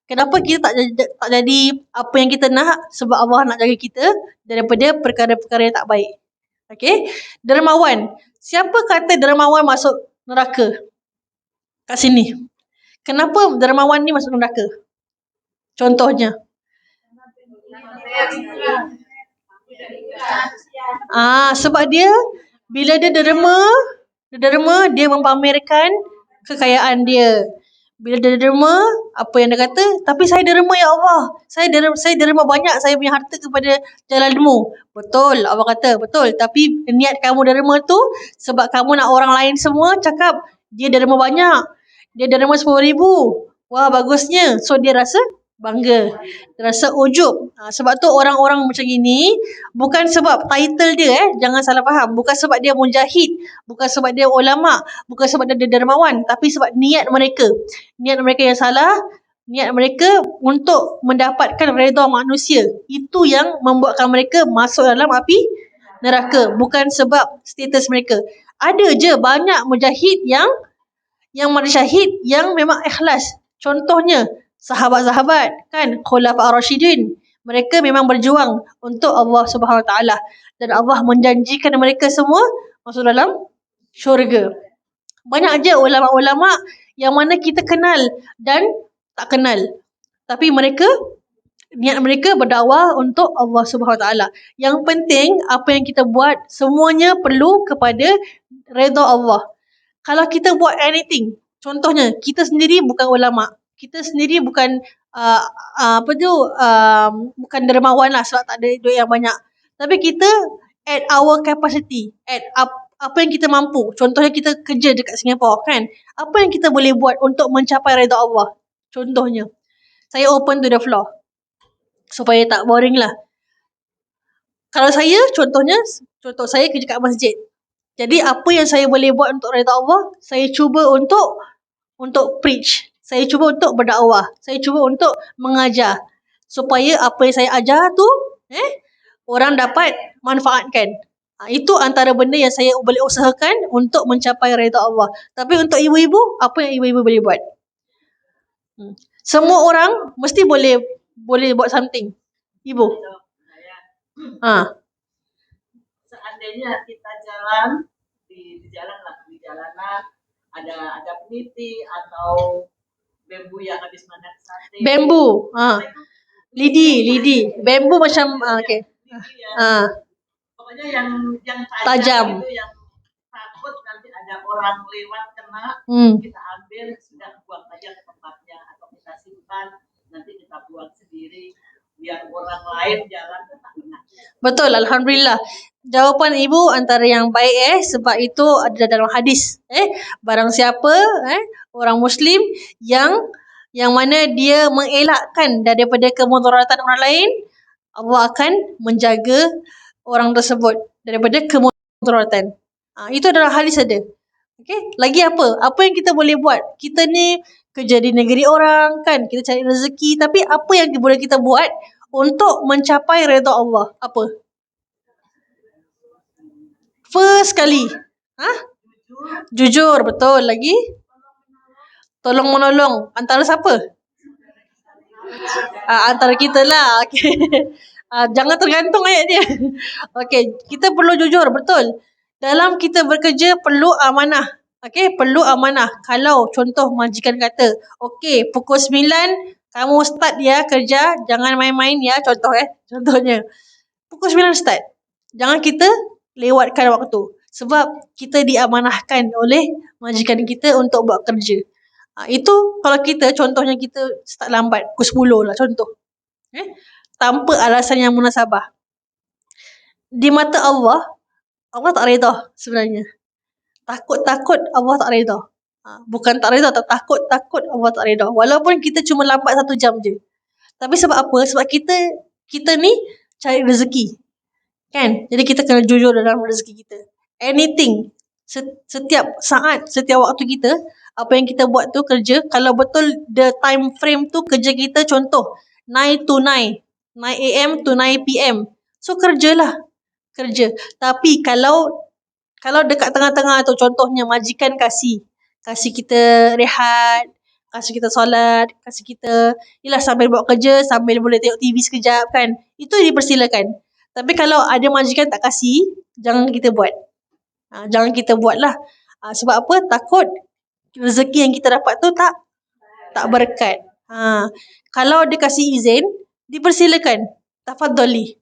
Kenapa kita tak jadi apa yang kita nak? Sebab Allah nak jaga kita daripada perkara-perkara yang tak baik. Okay. Dermawan. Siapa kata dermawan masuk neraka? Kat sini. Kenapa dermawan ni masuk neraka? Contohnya. Sebab dia bila dia derma, dia mempamerkan kekayaan dia. Bila dia derma, apa yang dia kata? Tapi saya derma ya Allah. Saya derma banyak saya punya harta kepada jalanmu. Betul, Allah kata, betul. Tapi niat kamu derma tu sebab kamu nak orang lain semua cakap dia derma banyak. Dia derma 10,000. Wah, bagusnya. So dia rasa bangga, rasa ujub. Sebab tu orang-orang macam ini bukan sebab title dia, jangan salah faham, bukan sebab dia mujahid, bukan sebab dia ulama, bukan sebab dia dermawan, tapi sebab niat mereka yang salah. Niat mereka untuk mendapatkan redha manusia, itu yang membuatkan mereka masuk dalam api neraka, bukan sebab status mereka. Ada je banyak mujahid yang syahid yang memang ikhlas. Contohnya sahabat-sahabat kan, Khulafa Ar-Rasyidin, mereka memang berjuang untuk Allah Subhanahu Wa Taala dan Allah menjanjikan mereka semua masuk dalam syurga. Banyak je ulama-ulama yang mana kita kenal dan tak kenal, tapi niat mereka berdakwah untuk Allah Subhanahu Wa Taala. Yang penting apa yang kita buat semuanya perlu kepada redha Allah. Kalau kita buat anything, contohnya kita sendiri bukan ulama, kita sendiri bukan bukan dermawan lah sebab tak ada duit yang banyak, tapi kita at our capacity, at apa yang kita mampu. Contohnya kita kerja dekat Singapore kan, apa yang kita boleh buat untuk mencapai redha Allah? Contohnya saya open to the floor supaya tak boring lah. Kalau saya, contoh saya kerja kat masjid. Jadi apa yang saya boleh buat untuk redha Allah? Saya cuba untuk preach. Saya cuba untuk berdakwah. Saya cuba untuk mengajar supaya apa yang saya ajar tu orang dapat manfaatkan. Itu antara benda yang saya boleh usahakan untuk mencapai redha Allah. Tapi untuk ibu-ibu, apa yang ibu-ibu boleh buat? Semua orang mesti boleh buat something. Ibu. Seandainya kita jalan di jalanan ada peniti atau bambu yang habis makan sate. Bambu. Lidi. Bambu macam okey. Pokoknya yang tajam itu, yang takut nanti ada orang lewat kena, kita ambil, sudah buang aja ke tempatnya atau kita simpan, nanti kita buang sendiri biar orang lain jalan tak kena. Betul, alhamdulillah. Jawapan ibu antara yang baik sebab itu ada dalam hadis. Barang siapa orang muslim yang mana dia mengelakkan daripada kemudaratan orang lain, Allah akan menjaga orang tersebut daripada kemudaratan. Itu adalah hadis ada. Okey, lagi apa? Apa yang kita boleh buat? Kita ni kerja di negeri orang kan, kita cari rezeki, tapi apa yang boleh kita buat untuk mencapai redha Allah? Apa? First kali. Jujur, betul. Lagi? Tolong menolong. Antara siapa? Antara kita lah. Okay. Jangan tergantung ayat dia. Okey, kita perlu jujur, betul. Dalam kita bekerja perlu amanah. Okey, perlu amanah. Kalau contoh majikan kata, okey, pukul 9 kamu start ya kerja, jangan main-main ya, contohnya. Pukul 9 start. Jangan kita lewatkan waktu. Sebab kita diamanahkan oleh majikan kita untuk buat kerja. Itu kalau kita, contohnya kita start lambat, pukul 10 lah contoh. Tanpa alasan yang munasabah. Di mata Allah tak redha sebenarnya. Takut Allah tak redha. Bukan tak redha, takut Allah tak redha. Walaupun kita cuma lambat 1 jam je. Tapi sebab apa? Sebab kita ni cari rezeki. Kan? Jadi kita kena jujur dalam rezeki kita. Anything. Setiap saat, setiap waktu kita, apa yang kita buat tu kerja, kalau betul the time frame tu kerja kita, contoh 9 to 9. 9 AM to 9 PM. So kerjalah. Kerja. Tapi kalau dekat tengah-tengah tu, contohnya majikan kasih kita rehat, kasih kita solat, kasih kita sambil buat kerja, sambil boleh tengok TV sekejap kan, itu dipersilakan. Tapi kalau ada majikan tak kasih, jangan kita buat. Jangan kita buat lah. Sebab apa? Takut rezeki yang kita dapat tu tak berkat. Kalau dia kasih izin, dipersilakan. Tafadhali.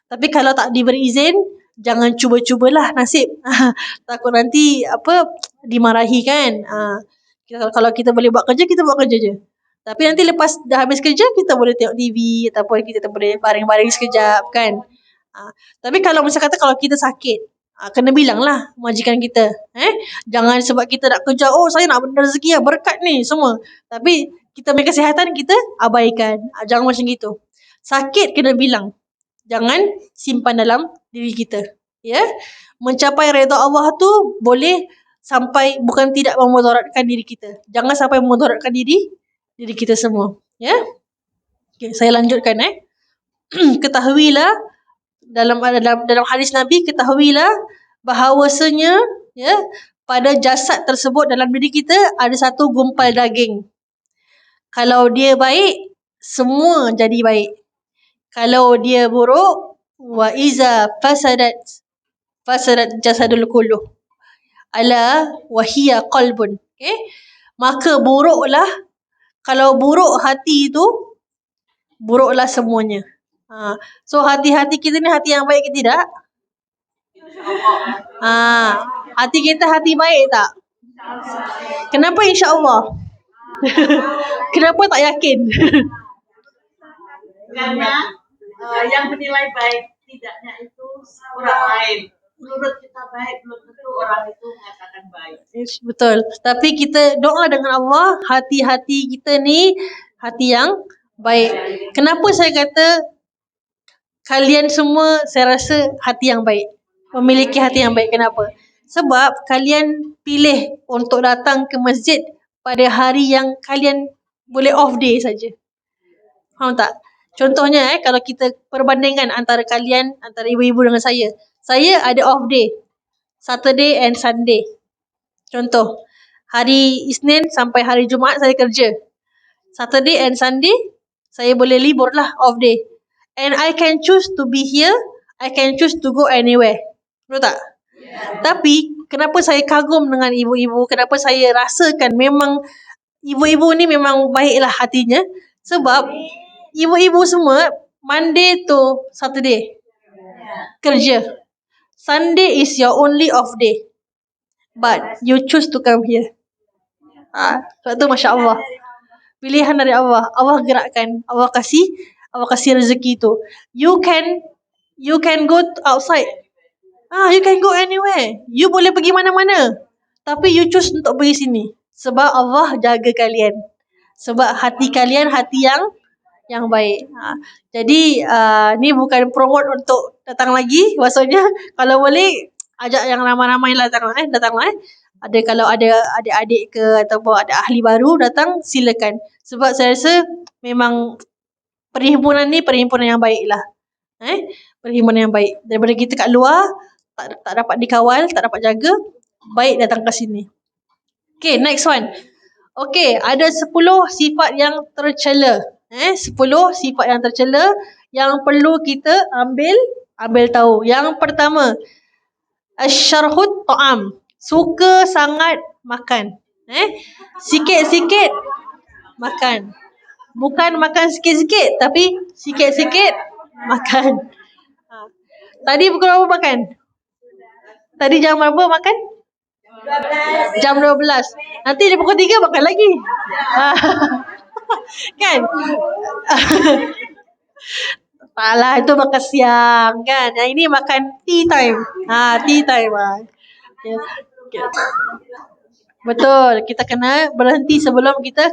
Tapi kalau tak diberi izin, jangan cuba-cubalah nasib. Takut nanti dimarahi kan. Kalau kita boleh buat kerja, kita buat kerja je. Tapi nanti lepas dah habis kerja, kita boleh tengok TV ataupun kita boleh baring-baring sekejap kan. Tapi kalau kalau kita sakit, kena bilang lah majikan kita. Jangan sebab kita nak kerja, saya nak rezeki berkat ni semua. Tapi kita punya kesihatan kita abaikan. Jangan macam gitu. Sakit kena bilang. Jangan simpan dalam diri kita. Ya. Mencapai redha Allah tu boleh sampai bukan tidak memudaratkan diri kita. Jangan sampai memudaratkan diri kita semua. Ya. Okay, saya lanjutkan. Ketahuilah dalam hadis Nabi, ketahuilah bahawasanya pada jasad tersebut dalam diri kita ada satu gumpal daging. Kalau dia baik, semua jadi baik. Kalau dia buruk, wa iza fasadat jasadul kulluh. Ala wahiya qalbun. Okay? Maka buruklah, kalau buruk hati itu, buruklah semuanya. So hati-hati kita ni hati yang baik ke tidak? Hati kita hati baik tak? Kenapa insya-Allah? Kenapa tak yakin? Karena yang menilai baik tidaknya itu orang lain. Menurut kita baik, belum tentu orang itu mengatakan baik. Betul. Tapi kita doa dengan Allah, hati-hati kita ni hati yang baik. Kenapa saya kata kalian semua, saya rasa hati yang baik, memiliki hati yang baik? Kenapa? Sebab kalian pilih untuk datang ke masjid pada hari yang kalian boleh off day saja. Faham tak? Contohnya kalau kita perbandingkan antara ibu-ibu dengan saya ada off day, Saturday and Sunday. Contoh, hari Isnin sampai hari Jumaat saya kerja. Saturday and Sunday saya boleh libur lah, off day. And I can choose to be here, I can choose to go anywhere. Betul tak? Yeah. Tapi kenapa saya kagum dengan ibu-ibu, kenapa saya rasakan memang ibu-ibu ni memang baiklah hatinya? Sebab ibu-ibu semua Monday to Saturday kerja. Sunday is your only off day. But you choose to come here. Sebab tu Masya Allah. Pilihan dari Allah. Allah gerakkan. Allah kasih rezeki tu. You can go outside. You can go anywhere. You boleh pergi mana-mana. Tapi you choose untuk pergi sini. Sebab Allah jaga kalian. Sebab hati kalian hati yang baik. Jadi ni bukan promote untuk datang lagi. Maksudnya kalau boleh ajak yang ramai-ramai lah datanglah. Kalau ada adik-adik ke ataupun ada ahli baru datang, silakan. Sebab saya rasa memang perhimpunan ni perhimpunan yang baik lah. Perhimpunan yang baik. Daripada kita kat luar tak dapat dikawal, tak dapat jaga, baik datang ke sini. Okay, next one. Okay, ada 10 sifat yang tercela. 10 sifat yang tercela yang perlu kita ambil tahu. Yang pertama, asyarhut ta'am. Suka sangat makan. Sikit-sikit makan. Bukan makan sikit-sikit, tapi sikit-sikit makan. Tadi pukul berapa makan? Tadi jam berapa makan? 12. Jam 12. Nanti di pukul 3 makan lagi. Kan? Taklah, itu makan siang kan. Yang ini makan tea time. Tea time. Okay. Betul. Kita kena berhenti sebelum kita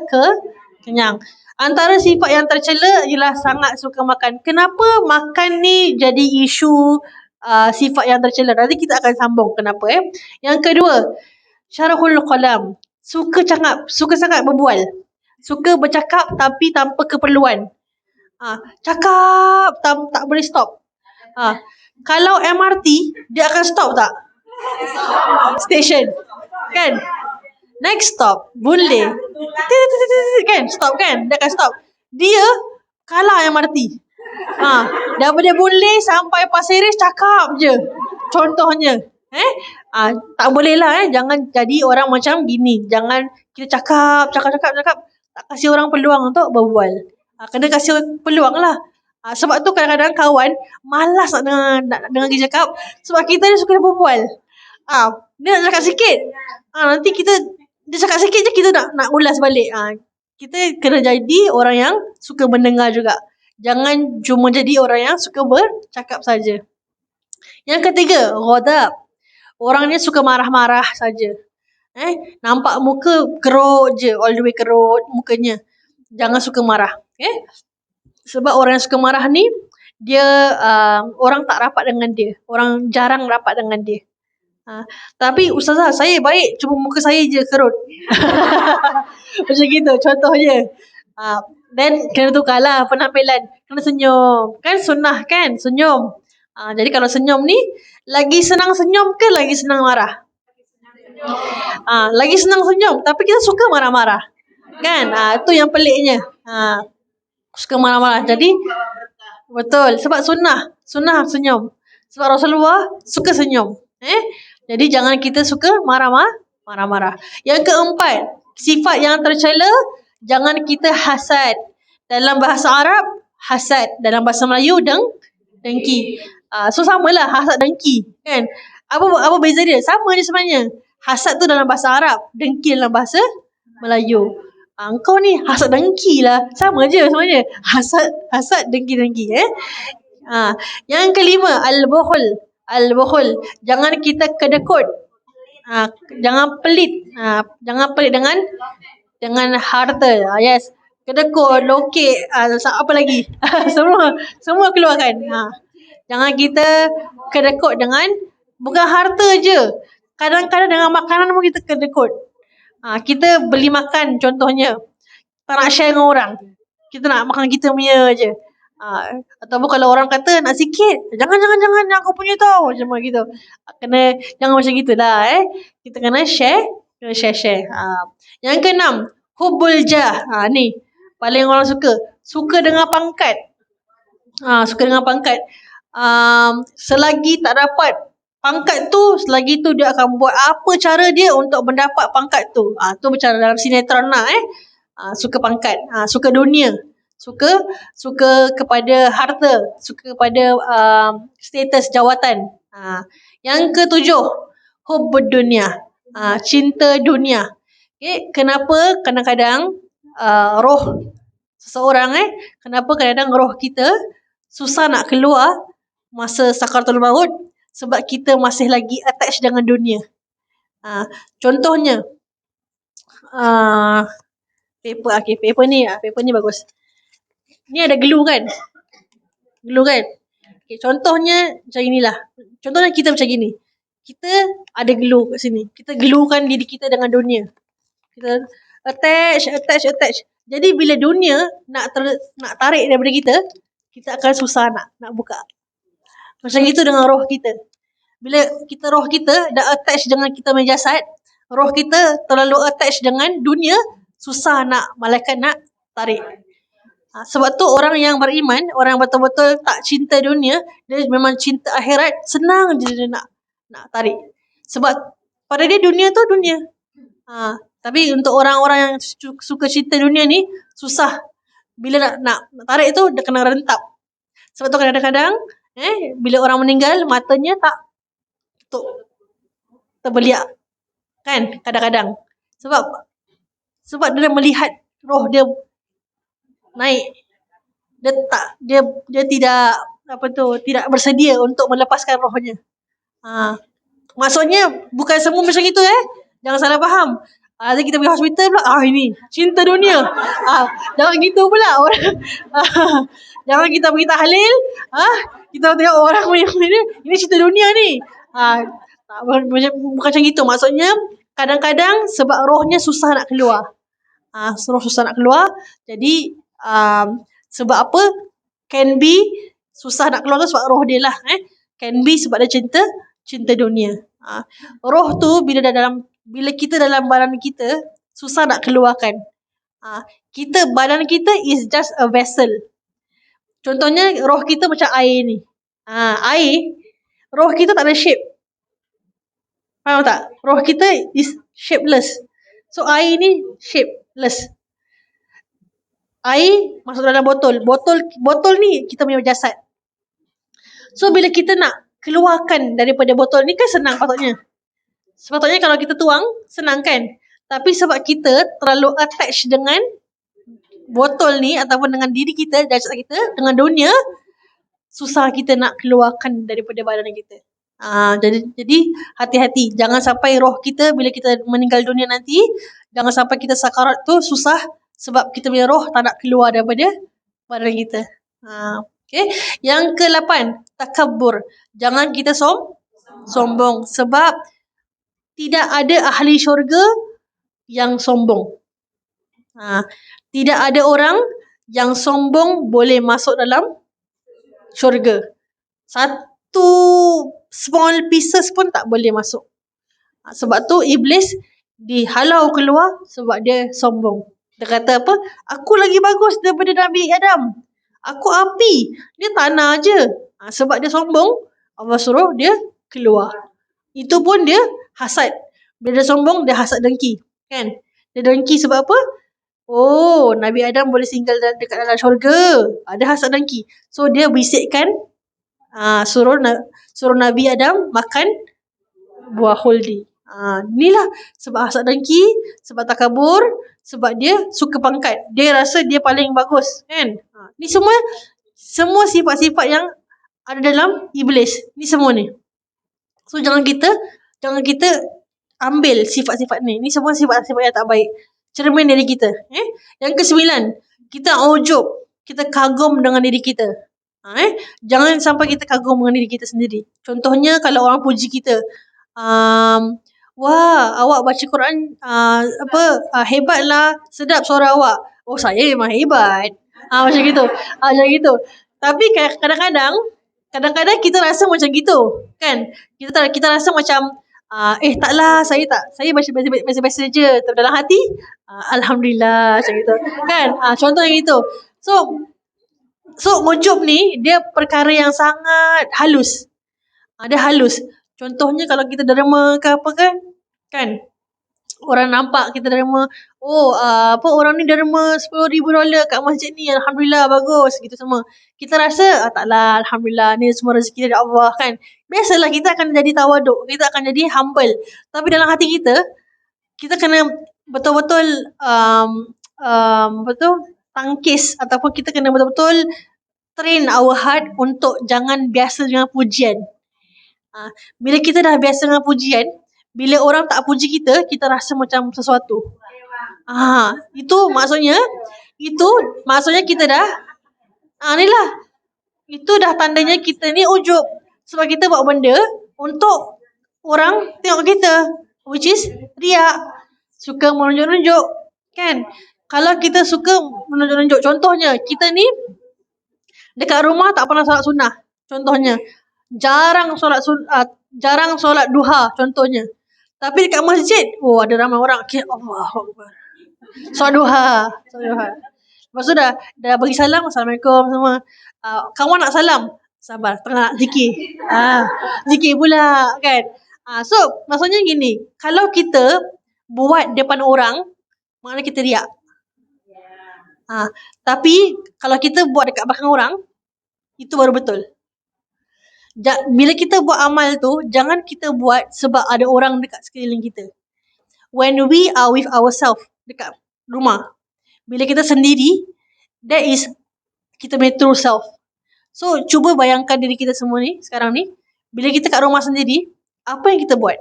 kenyang. Antara sifat yang tercela ialah sangat suka makan. Kenapa makan ni jadi isu sifat yang tercela? Nanti kita akan sambung kenapa. Yang kedua, syarahul qalam. Suka sangat berbual. Suka bercakap tapi tanpa keperluan. Cakap tak boleh stop. Kalau MRT dia akan stop tak? Station. Kan? Next stop Boon Lay. Kan? Stop kan? Dia akan stop. Dia kalah MRT. Daripada Boon Lay sampai Pasir Ris cakap je. Contohnya. Tak boleh lah Jangan jadi orang macam gini. Jangan kita cakap. Tak kasih orang peluang untuk berbual. Kena kasih peluang lah. Sebab tu kadang-kadang kawan malas nak dengar kita cakap. Sebab kita ni suka berbual. Dia nak cakap sikit. Nanti dia cakap sikit je kita nak ulas balik. Kita kena jadi orang yang suka mendengar juga. Jangan cuma jadi orang yang suka bercakap saja. Yang ketiga, ghadab. Orang ni suka marah-marah saja. Nampak muka kerut je, all the way kerut mukanya. Jangan suka marah. Sebab orang yang suka marah ni dia orang tak rapat dengan dia. Orang jarang rapat dengan dia. Tapi ustazah, saya baik, cuma muka saya je kerut. Macam gitu contohnya. Then kena tukarlah penampilan. Kena senyum. Kan sunnah kan? Senyum. Jadi kalau senyum ni, lagi senang senyum ke lagi senang marah? Lagi senang senyum. Tapi kita suka marah-marah. Kan? Itu yang peliknya. Suka marah-marah. Jadi, betul. Sebab sunnah senyum. Sebab Rasulullah suka senyum. Jadi jangan kita suka marah-marah. Yang keempat, sifat yang tercela, jangan kita hasad. Dalam bahasa Arab, hasad. Dalam bahasa Melayu, dengki. So samalah hasad dengki, kan? Apa beza dia? Sama je sebenarnya. Hasad tu dalam bahasa Arab, dengki dalam bahasa Melayu. Kau ni hasad dengki lah. Sama je sebenarnya. Hasad dengki. Yang kelima, al-bukhul. Jangan kita kedekut. Jangan pelit. Jangan pelit dengan harta. Yes. Kedekut, lokek, apa lagi? semua keluarkan. Jangan kita kedekut dengan bukan harta je. Kadang-kadang dengan makanan pun kita kedekut. Kita beli makan contohnya. Tak nak share dengan orang. Kita nak makan kita punya je. Ataupun kalau orang kata nak sikit, jangan aku punya tau, macam gitu. Jangan macam gitulah. Kita kena share. Yang keenam, hubbul jah. Ni paling orang suka dengan pangkat. Selagi tak dapat pangkat tu, selagi tu dia akan buat apa cara dia untuk mendapat pangkat tu. Tu bicara dalam sinetron lah. Suka pangkat, suka dunia. Suka kepada harta, suka kepada status jawatan. Yang ketujuh, hubbud dunia, cinta dunia. Kenapa kadang-kadang roh seseorang kenapa kadang-kadang roh kita susah nak keluar masa sakaratul maut? Sebab kita masih lagi attach dengan dunia. Contohnya paper ni bagus. Ni ada glue kan? Contohnya macam inilah. Contohnya kita macam gini. Kita ada glue kat sini. Kita gluekan diri kita dengan dunia. Kita attach. Jadi bila dunia nak tarik daripada kita akan susah nak buka. Macam itu dengan roh kita. Bila roh kita dah attach dengan kita punya jasad, roh kita terlalu attach dengan dunia, susah malaikat nak tarik. Sebab tu orang yang beriman, orang yang betul-betul tak cinta dunia, dia memang cinta akhirat, senang je dia nak tarik. Sebab pada dia dunia tu dunia. Tapi untuk orang-orang yang suka cinta dunia ni, susah. Bila nak tarik tu, dia kena rentap. Sebab tu kadang-kadang, bila orang meninggal, matanya tak tutup. Terbeliak. Kan? Kadang-kadang. Sebab dia melihat roh dia naik. Dia tidak bersedia untuk melepaskan rohnya. Maksudnya bukan semua macam itu Jangan salah faham. Nanti kita pergi hospital pula, ini cinta dunia. Jangan gitu pula orang. Jangan kita pergi tahlil, kita tengok orang ini cinta dunia ni. Bukan macam gitu. Maksudnya kadang-kadang sebab rohnya susah nak keluar. Roh susah nak keluar. Jadi sebab apa? Can be susah nak keluar tu sebab roh dia lah. Can be sebab dia cinta dunia. Roh tu bila kita dalam badan kita, susah nak keluarkan. Badan kita is just a vessel. Contohnya roh kita macam air ni. Air, roh kita tak ada shape. Faham tak? Roh kita is shapeless. So air ni shapeless. Air masuk dalam botol. Botol ni kita punya jasad. So bila kita nak keluarkan daripada botol ni kan senang patutnya. Sepatutnya kalau kita tuang, senang kan? Tapi sebab kita terlalu attach dengan botol ni ataupun dengan diri kita, jasad kita, dengan dunia, susah kita nak keluarkan daripada badan kita. Jadi hati-hati. Jangan sampai roh kita bila kita meninggal dunia nanti, jangan sampai kita sakarat tu susah sebab kita punya roh tak nak keluar daripada badan kita. Okay. Yang ke-8, takabbur. Jangan kita sombong. Sebab tidak ada ahli syurga yang sombong. Tidak ada orang yang sombong boleh masuk dalam syurga. Satu small pieces pun tak boleh masuk. Sebab tu iblis dihalau keluar sebab dia sombong. Dia kata apa? Aku lagi bagus daripada Nabi Adam. Aku api. Dia tanah je. Sebab dia sombong, Allah suruh dia keluar. Itu pun dia hasad. Bila dia sombong, dia hasad dengki. Kan? Dia dengki sebab apa? Oh, Nabi Adam boleh tinggal dekat dalam syurga. Ada hasad dengki. So, dia bisikkan suruh Nabi Adam makan buah khuldi. Inilah sebab hasad dengki, sebab takabur, sebab dia suka pangkat. Dia rasa dia paling bagus, kan? Ni semua sifat-sifat yang ada dalam iblis. Ni semua ni. So jangan kita ambil sifat-sifat ni. Ni semua sifat-sifat yang tak baik. Cermin diri kita. Yang ke-9, kita ujub, kita kagum dengan diri kita. Jangan sampai kita kagum dengan diri kita sendiri. Contohnya kalau orang puji kita, wah, awak baca Quran hebatlah, sedap suara awak. Oh, saya memang hebat. Macam gitu. Tapi kadang-kadang kita rasa macam gitu, kan? Kita rasa macam taklah, saya biasa-biasa je. Tapi dalam hati alhamdulillah, macam gitu. Kan? Contohnya gitu. So ujub ni dia perkara yang sangat halus. Dia halus. Contohnya kalau kita derma ke apa kan? Orang nampak kita derma, orang ni derma $10,000 kat masjid ni, alhamdulillah bagus gitu semua. Kita rasa taklah, alhamdulillah ni semua rezeki dari Allah, kan. Biasalah kita akan jadi tawaduk, kita akan jadi humble. Tapi dalam hati kita kena betul-betul tangkis ataupun kita kena betul-betul train our heart untuk jangan biasa dengan pujian. Bila kita dah biasa dengan pujian, bila orang tak puji kita rasa macam sesuatu. Itu maksudnya kita dah inilah. Itu dah tandanya kita ni ujub. Sebab kita buat benda untuk orang tengok kita, which is riak. Suka menunjuk-nunjuk, kan? Kalau kita suka menunjuk-nunjuk, contohnya kita ni dekat rumah tak pernah solat sunnah. Contohnya jarang solat duha, contohnya. Tapi dekat masjid, ada ramai orang. Okay, Allahuakbar. Solat duha. Lepas tu dah bagi salam, Assalamualaikum semua. Kawan nak salam, sabar, tengah nak zikir. Zikir pula, kan? So maksudnya gini, kalau kita buat depan orang, maknanya kita riak. Tapi kalau kita buat dekat belakang orang, itu baru betul. Bila kita buat amal tu, jangan kita buat sebab ada orang dekat sekeliling kita. When we are with ourselves dekat rumah, bila kita sendiri, that is kita punya true self. So cuba bayangkan diri kita semua ni sekarang ni, bila kita kat rumah sendiri, apa yang kita buat?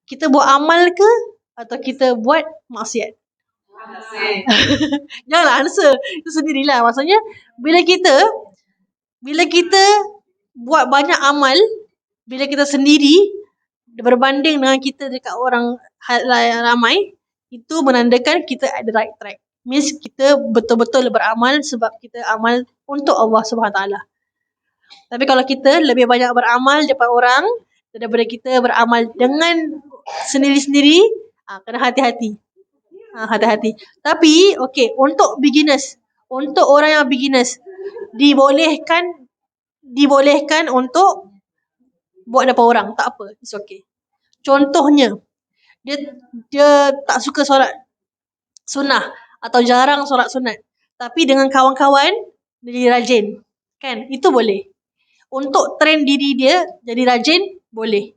Kita buat amal ke atau kita buat maksiat? Janganlah answer. Itu sendirilah. Maksudnya bila kita buat banyak amal, bila kita sendiri berbanding dengan kita dekat orang ramai, itu menandakan kita at the right track. means kita betul-betul beramal sebab kita amal untuk Allah SWT. Tapi kalau kita lebih banyak beramal depan orang daripada kita beramal dengan sendiri-sendiri, kena hati-hati. Hati-hati. Tapi untuk beginners, untuk orang yang beginners, dibolehkan untuk buat depan orang, tak apa, it's okay. Contohnya, dia tak suka solat sunnah atau jarang solat sunat, tapi dengan kawan-kawan dia jadi rajin, kan? Itu boleh. Untuk train diri dia jadi rajin, boleh.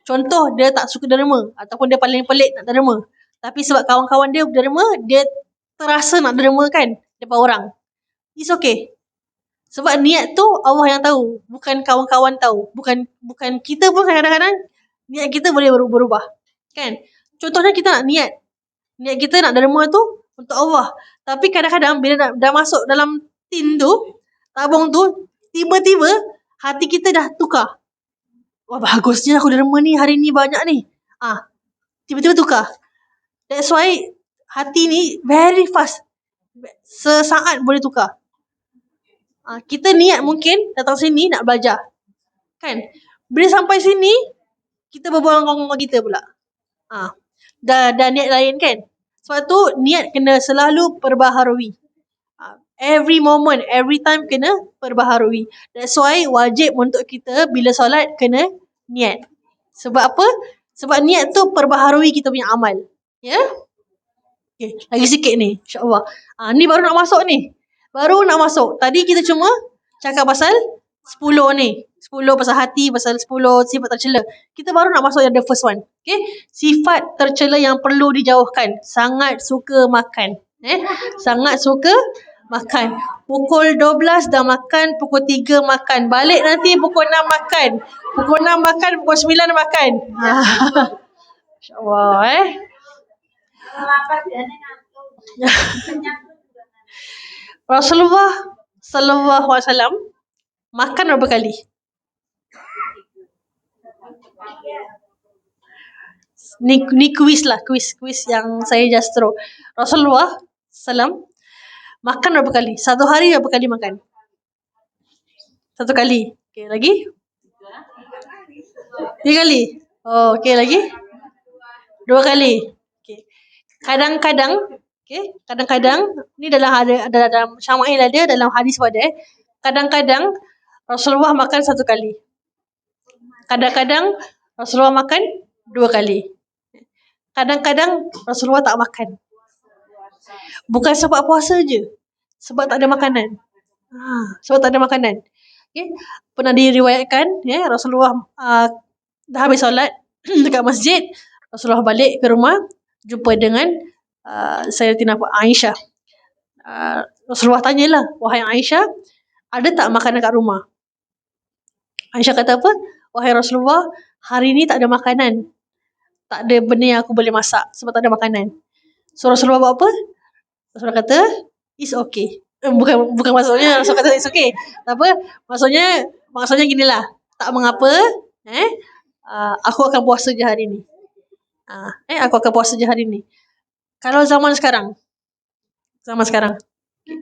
Contoh, dia tak suka derma ataupun dia paling pelik nak derma, tapi sebab kawan-kawan dia derma, dia terasa nak derma kan depan orang. It's okay. Sebab niat tu Allah yang tahu, bukan kawan-kawan tahu. Bukan kita pun kadang-kadang niat kita boleh berubah. Kan? Contohnya kita nak niat kita nak derma tu untuk Allah. Tapi kadang-kadang bila dah masuk dalam tin tu, tabung tu, tiba-tiba hati kita dah tukar. Wah, bagusnya aku derma ni hari ni banyak ni. Tiba-tiba tukar. That's why hati ni very fast. Sesaat boleh tukar. Kita niat mungkin datang sini nak belajar. Kan? Bila sampai sini, kita berbual dengan kawan kita pula. Dah niat lain kan? Sebab tu niat kena selalu perbaharui. Every moment, every time kena perbaharui. That's why wajib untuk kita bila solat kena niat. Sebab apa? Sebab niat tu perbaharui kita punya amal. Ya? Okay, lagi sikit ni, insya-Allah. Ni baru nak masuk ni. Tadi kita cuma cakap pasal 10 ni. 10 pasal hati, pasal 10 sifat tercela. Kita baru nak masuk yang the first one. Okay? Sifat tercela yang perlu dijauhkan. Sangat suka makan. Sangat suka makan. Pukul 12 dah makan, pukul 3 makan. Balik nanti pukul 6 makan. Pukul 6 makan, pukul 9 makan. InsyaAllah Rasulullah sallallahu alaihi wasallam makan berapa kali? Ni kuis yang saya just throw. Rasulullah sallam makan berapa kali? Satu hari berapa kali makan? Satu kali. Okay, lagi? 3 kali. Okay, lagi? 2 kali. Okay. Kadang-kadang ni dalam Syama'il ada, dalam hadis pun ada. Kadang-kadang Rasulullah makan 1 kali. Kadang-kadang Rasulullah makan 2 kali. Kadang-kadang Rasulullah tak makan. Bukan sebab puasa je, sebab tak ada makanan. Okay. Pernah diriwayatkan Rasulullah dah habis solat dekat masjid, Rasulullah balik ke rumah, jumpa dengan Sayyidatina Aisyah. Rasulullah tanyalah, wahai Aisyah, ada tak makanan kat rumah? Aisyah kata apa? Wahai Rasulullah, hari ni tak ada makanan. Tak ada benda yang aku boleh masak sebab tak ada makanan. So Rasulullah buat apa? Rasulullah kata, it's okay. Bukan maksudnya Rasulullah kata it's okay. Apa? Maksudnya ginilah, tak mengapa, aku akan puasa je hari ni. Aku akan puasa je hari ni. Kalau zaman sekarang,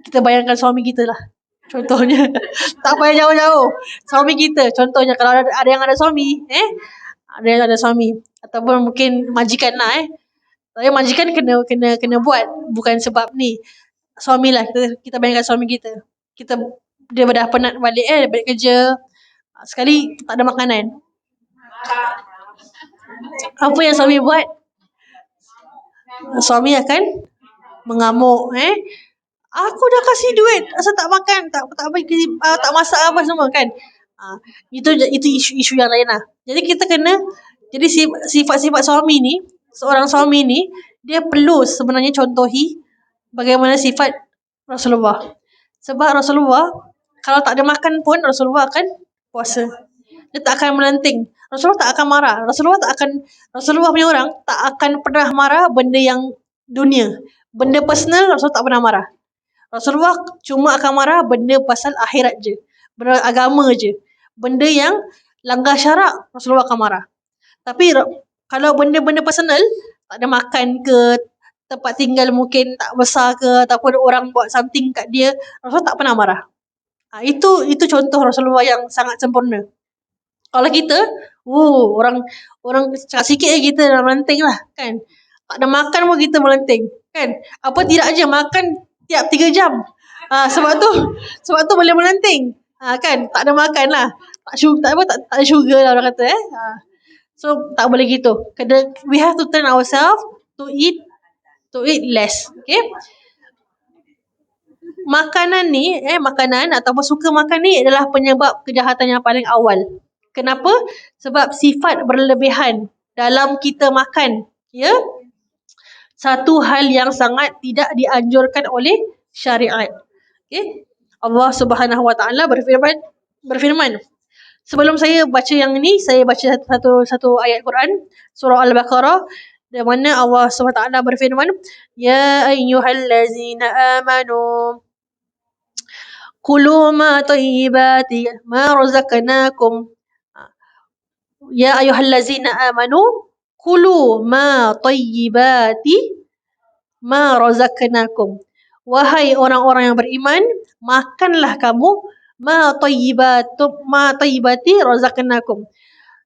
kita bayangkan suami kita lah. Contohnya, tak payah jauh-jauh. Suami kita, contohnya kalau ada yang ada suami, ada yang ada suami, ataupun mungkin majikan lah, tapi majikan kena buat, bukan sebab ni. Suami lah, kita bayangkan suami kita. Dia dah penat balik kerja, sekali tak ada makanan. Apa yang suami buat? Suami akan mengamuk. Aku dah kasih duit, asal tak makan, tak masak apa semua kan. Itu isu yang lain lah. Jadi kita kena, jadi sifat-sifat suami ni, seorang suami ni, dia perlu sebenarnya contohi bagaimana sifat Rasulullah. Sebab Rasulullah, kalau tak ada makan pun Rasulullah akan puasa. Dia tak akan melenting. Rasulullah tak akan marah. Rasulullah punya orang tak akan pernah marah benda yang dunia. Benda personal Rasulullah tak pernah marah. Rasulullah cuma akan marah benda pasal akhirat je. Benda agama je. Benda yang langgar syarak Rasulullah akan marah. Tapi kalau benda-benda personal, tak ada makan ke, tempat tinggal mungkin tak besar ke, ataupun orang buat something kat dia, Rasulullah tak pernah marah. Itu contoh Rasulullah yang sangat sempurna. Kalau kita, orang cakap sikit kita dah melenting lah, kan. Tak ada makan pun kita melenting, kan. Apa tidak aja makan tiap 3 jam. Sebab tu boleh melenting. Kan, tak ada makan lah. Tak ada sugar lah orang kata. So tak boleh gitu. We have to train ourselves to eat less. Okay. Makanan ataupun suka makan ni adalah penyebab kejahatan yang paling awal. Kenapa? Sebab sifat berlebihan dalam kita makan, ya, satu hal yang sangat tidak dianjurkan oleh syariat. Okay? Allah Subhanahu Wa Taala berfirman. Sebelum saya baca yang ini, saya baca satu ayat Quran, surah Al-Baqarah, di mana Allah Subhanahu Wa Taala berfirman, ya ayyuhallazina amanu kulu ma tayyibati ma razaqnakum. Ya ayyuhallazina amanu kulu ma tayyibati ma razaqnakum. Wahai orang-orang yang beriman, makanlah kamu ma tayyibati razaqnakum.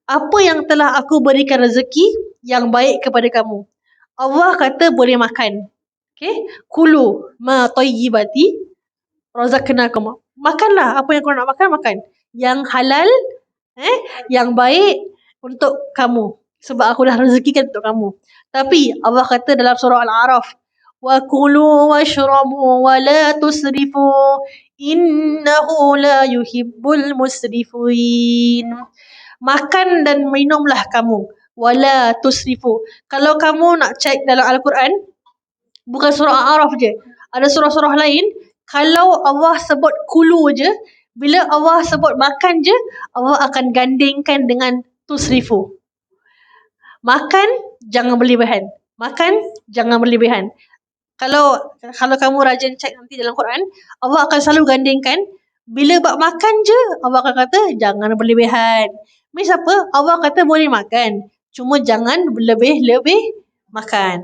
Apa yang telah aku berikan rezeki yang baik kepada kamu. Allah kata boleh makan. Okay? Kulu ma tayyibati razaqnakum. Makanlah apa yang kau nak makan. Yang halal, yang baik untuk kamu. Sebab aku dah rezekikan untuk kamu. Tapi Allah kata dalam surah Al-A'raf, wa kulu washrabu wa la tusrifu innahu la yuhibbul musrifin. Makan dan minumlah kamu, wala tusrifu. Kalau kamu nak cek dalam Al-Quran, bukan surah Al-A'raf je, ada surah-surah lain, kalau Allah sebut kulu je, bila Allah sebut makan je, Allah akan gandingkan dengan tusrifu. Makan, jangan berlebihan. Kalau kamu rajin cek nanti dalam Quran, Allah akan selalu gandingkan, bila bab makan je, Allah akan kata jangan berlebihan. Means apa? Allah kata boleh makan, cuma jangan berlebih-lebih makan.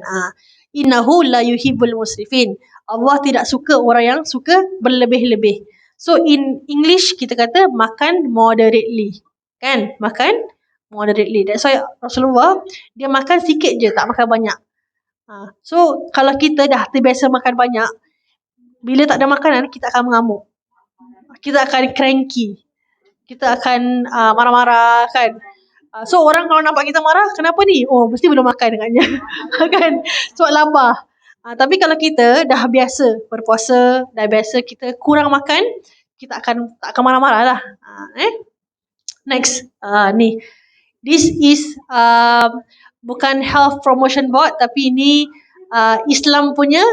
Innahu la yuhibbul musrifin. Allah tidak suka orang yang suka berlebih-lebih. So in English kita kata makan moderately. Kan? Makan moderately. That's why Rasulullah dia makan sikit je, tak makan banyak. So kalau kita dah terbiasa makan banyak, bila tak ada makanan kita akan mengamuk. Kita akan cranky. Kita akan marah-marah, kan. So orang kalau nampak kita marah, kenapa ni? Oh, mesti belum makan dengannya. Kan? Sebab lapar. Tapi kalau kita dah biasa berpuasa, dah biasa kita kurang makan, kita tak akan marah-marah lah. Next, ni. This is bukan health promotion board, tapi ini Islam punya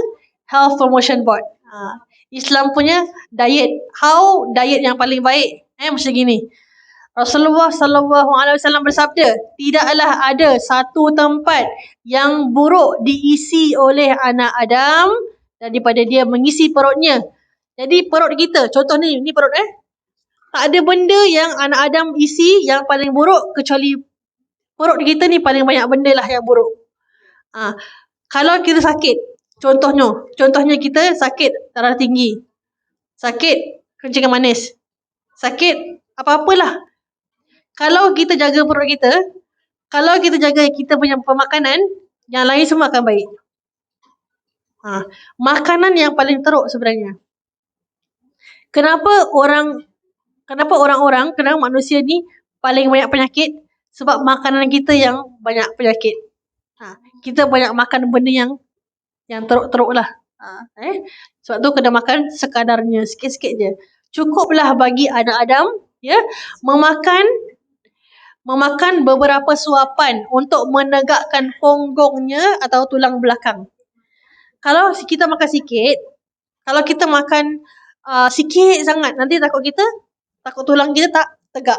health promotion board. Islam punya diet. How diet yang paling baik? Macam gini. Rasulullah SAW bersabda, tidaklah ada satu tempat yang buruk diisi oleh anak Adam daripada dia mengisi perutnya. Jadi perut kita, contoh ni perut tak ada benda yang anak Adam isi yang paling buruk kecuali perut kita ni paling banyak benda lah yang buruk. Kalau kita sakit, contohnya kita sakit darah tinggi, sakit kencing manis, sakit apa-apalah. Kalau kita jaga perut kita, kalau kita jaga kita punya pemakanan, yang lain semua akan baik. Makanan yang paling teruk sebenarnya. Kenapa manusia ni paling banyak penyakit? Sebab makanan kita yang banyak penyakit. Kita banyak makan benda yang teruk-teruk lah. Sebab tu kena makan sekadarnya, sikit-sikit je. Cukuplah bagi anak Adam, ya, memakan beberapa suapan untuk menegakkan ponggongnya atau tulang belakang. Kalau kita makan sikit, kalau kita makan sikit sangat, nanti takut tulang kita tak tegak.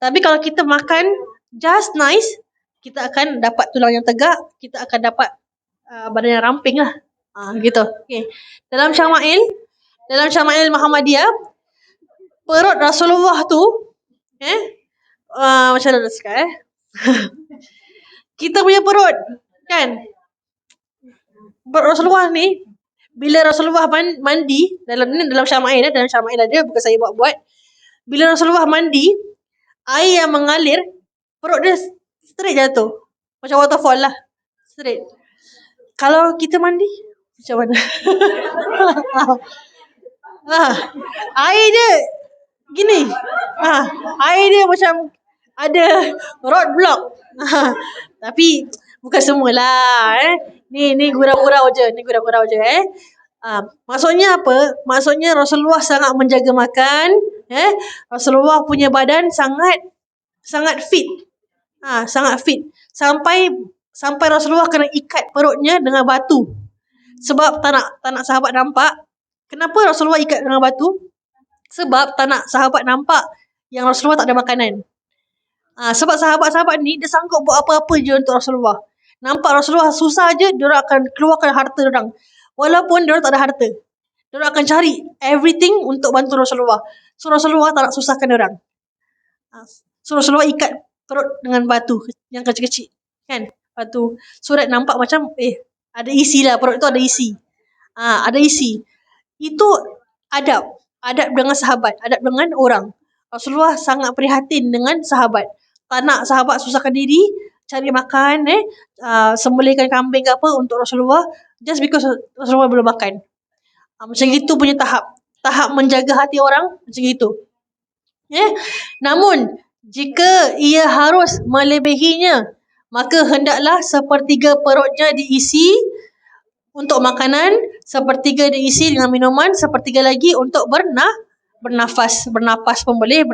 Tapi kalau kita makan just nice, kita akan dapat tulang yang tegak, kita akan dapat badan yang ramping lah. Gitu. Okay. Dalam Syama'il Muhammadiyah, perut Rasulullah tu, macam mana nak cakap, kita punya perut, kan, Rasulullah ni, bila Rasulullah mandi, dalam Syama'il, dalam Syama'il ada, bukan saya buat-buat. Bila Rasulullah mandi, air yang mengalir, perut dia straight jatuh. Macam waterfall lah. Straight. Kalau kita mandi, macam mana? Air dia gini. Air dia macam ada roadblock. Tapi bukan semualah. Ni gurau-gurau je. Maksudnya apa? Maksudnya Rasulullah sangat menjaga makan. Rasulullah punya badan sangat fit. Sangat fit. Sampai Rasulullah kena ikat perutnya dengan batu. Sebab tak nak sahabat nampak. Kenapa Rasulullah ikat dengan batu? Sebab tak nak sahabat nampak yang Rasulullah tak ada makanan. Sebab sahabat-sahabat ni, dia sanggup buat apa-apa je untuk Rasulullah. Nampak Rasulullah susah je, diorang akan keluarkan harta diorang. Walaupun diorang tak ada harta. Diorang akan cari everything untuk bantu Rasulullah. So Rasulullah tak nak susahkan diorang. So Rasulullah ikat perut dengan batu yang kecil-kecil. Kan? Batu. So that nampak macam, ada isi lah. Perut tu ada isi. Ada isi. Itu adab. Adab dengan sahabat. Adab dengan orang. Rasulullah sangat prihatin dengan sahabat. Tak nak sahabat susahkan diri, cari makan, sembelihkan kambing ke apa untuk Rasulullah, just because Rasulullah belum makan. Macam itu punya tahap menjaga hati orang, macam itu. Namun, jika ia harus melebihinya, maka hendaklah sepertiga perutnya diisi untuk makanan, sepertiga diisi dengan minuman, sepertiga lagi untuk bernafas pun boleh.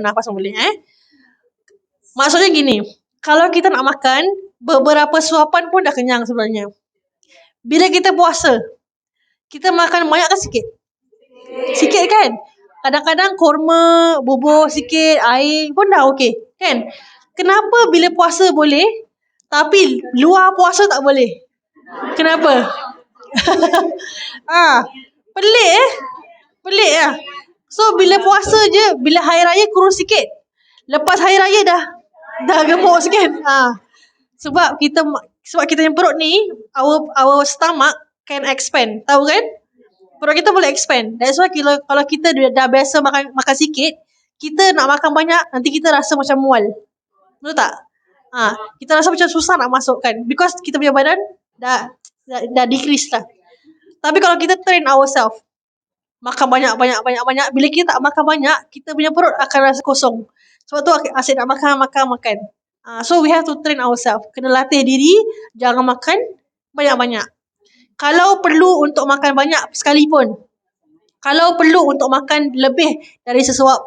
Maksudnya gini, kalau kita nak makan, beberapa suapan pun dah kenyang sebenarnya. Bila kita puasa, kita makan banyak kan sikit? Sikit kan? Kadang-kadang kurma, bubur sikit, air pun dah okey, kan? Kenapa bila puasa boleh, tapi luar puasa tak boleh? Kenapa? Pelik lah. So bila puasa je, bila hari raya kurus sikit. Lepas hari raya dah gemuk sikit. Sebab kita yang perut ni, our stomach can expand. Tahu kan? Perut kita boleh expand. That's why kalau kita dah biasa makan sikit, kita nak makan banyak, nanti kita rasa macam mual. Betul tak? Kita rasa macam susah nak masukkan. Because kita punya badan dah decrease lah. Tapi kalau kita train ourselves, makan banyak. Bila kita tak makan banyak, kita punya perut akan rasa kosong. Sebab tu asyik nak makan. So we have to train ourselves. Kena latih diri, jangan makan banyak-banyak. Kalau perlu untuk makan banyak sekalipun, kalau perlu untuk makan lebih dari sesuap,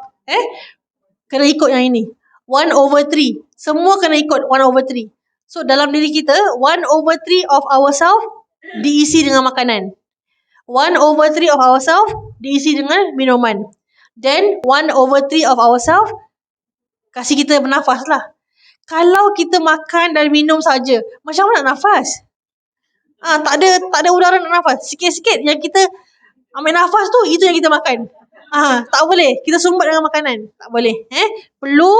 kena ikut yang ini. 1/3. Semua kena ikut 1/3. So dalam diri kita, 1/3 of ourselves diisi dengan makanan. 1/3 of ourselves diisi dengan minuman. Then 1/3 of ourselves kasih kita bernafas lah. Kalau kita makan dan minum saja, macam mana nak nafas? Tak ada udara nak nafas. Sikit-sikit yang kita ambil nafas tu, itu yang kita makan. Tak boleh. Kita sumbat dengan makanan. Tak boleh. Perlu.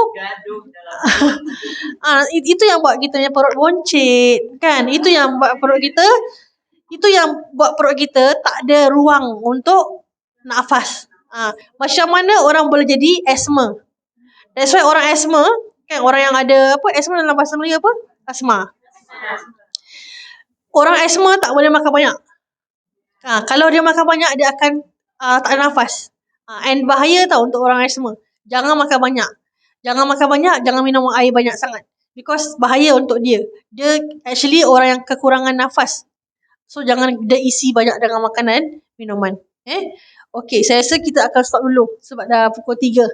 Itu yang buat kita punya perut boncit. Kan? Itu yang buat perut kita tak ada ruang untuk nafas. Macam mana orang boleh jadi asma? That's why orang asma, kan, orang yang ada asma dalam bahasa Melayu apa? Asma. Orang asma tak boleh makan banyak. Kalau dia makan banyak, dia akan tak ada nafas. And bahaya tau untuk orang asma. Jangan makan banyak. Jangan minum air banyak sangat. Because bahaya untuk dia. Dia actually orang yang kekurangan nafas. So jangan dia isi banyak dengan makanan, minuman. Okay, saya rasa kita akan stop dulu. Sebab dah pukul 3.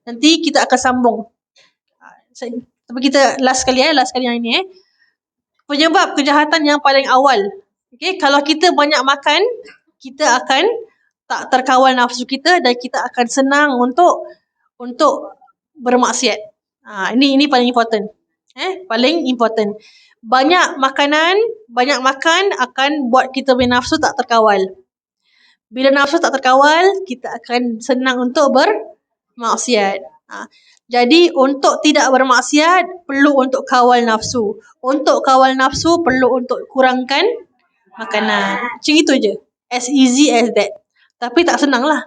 Nanti kita akan sambung. Tapi kita last kali yang ini. Penyebab kejahatan yang paling awal. Okay, kalau kita banyak makan, kita akan tak terkawal nafsu kita dan kita akan senang untuk bermaksiat. Ini paling important. Paling important. Banyak makan akan buat kita punya nafsu tak terkawal. Bila nafsu tak terkawal, kita akan senang untuk bermaksiat. Jadi untuk tidak bermaksiat, perlu untuk kawal nafsu. Untuk kawal nafsu, perlu untuk kurangkan makanan. Macam itu je. As easy as that. Tapi tak senang lah.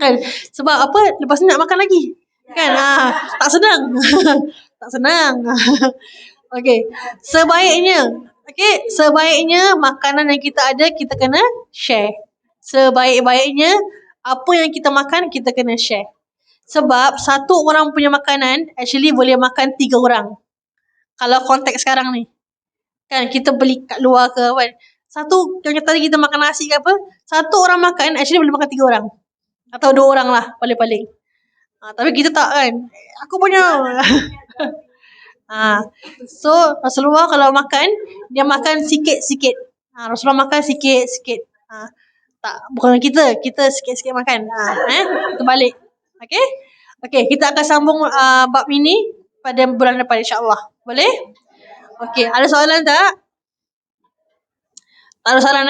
Kan? Sebab apa? Lepas ni nak makan lagi. Kan? Tak senang. Tak senang. Okay. Sebaiknya makanan yang kita ada kita kena share. Sebaik-baiknya apa yang kita makan kita kena share. Sebab satu orang punya makanan actually boleh makan 3 orang. Kalau konteks sekarang ni. Kan kita beli kat luar ke kan. Satu yang tadi kita makan nasi ke apa, satu orang makan actually boleh makan 3 orang. Atau 2 orang lah paling-paling. Tapi kita tak kan. Aku punya. So Rasulullah kalau makan, dia makan sikit-sikit. Rasulullah makan sikit-sikit. Tak, bukan kita sikit-sikit makan. Terbalik. Okay, kita akan sambung bab ini pada bulan depan insya-Allah. Boleh? Okay, ada soalan tak? Tak ada soalan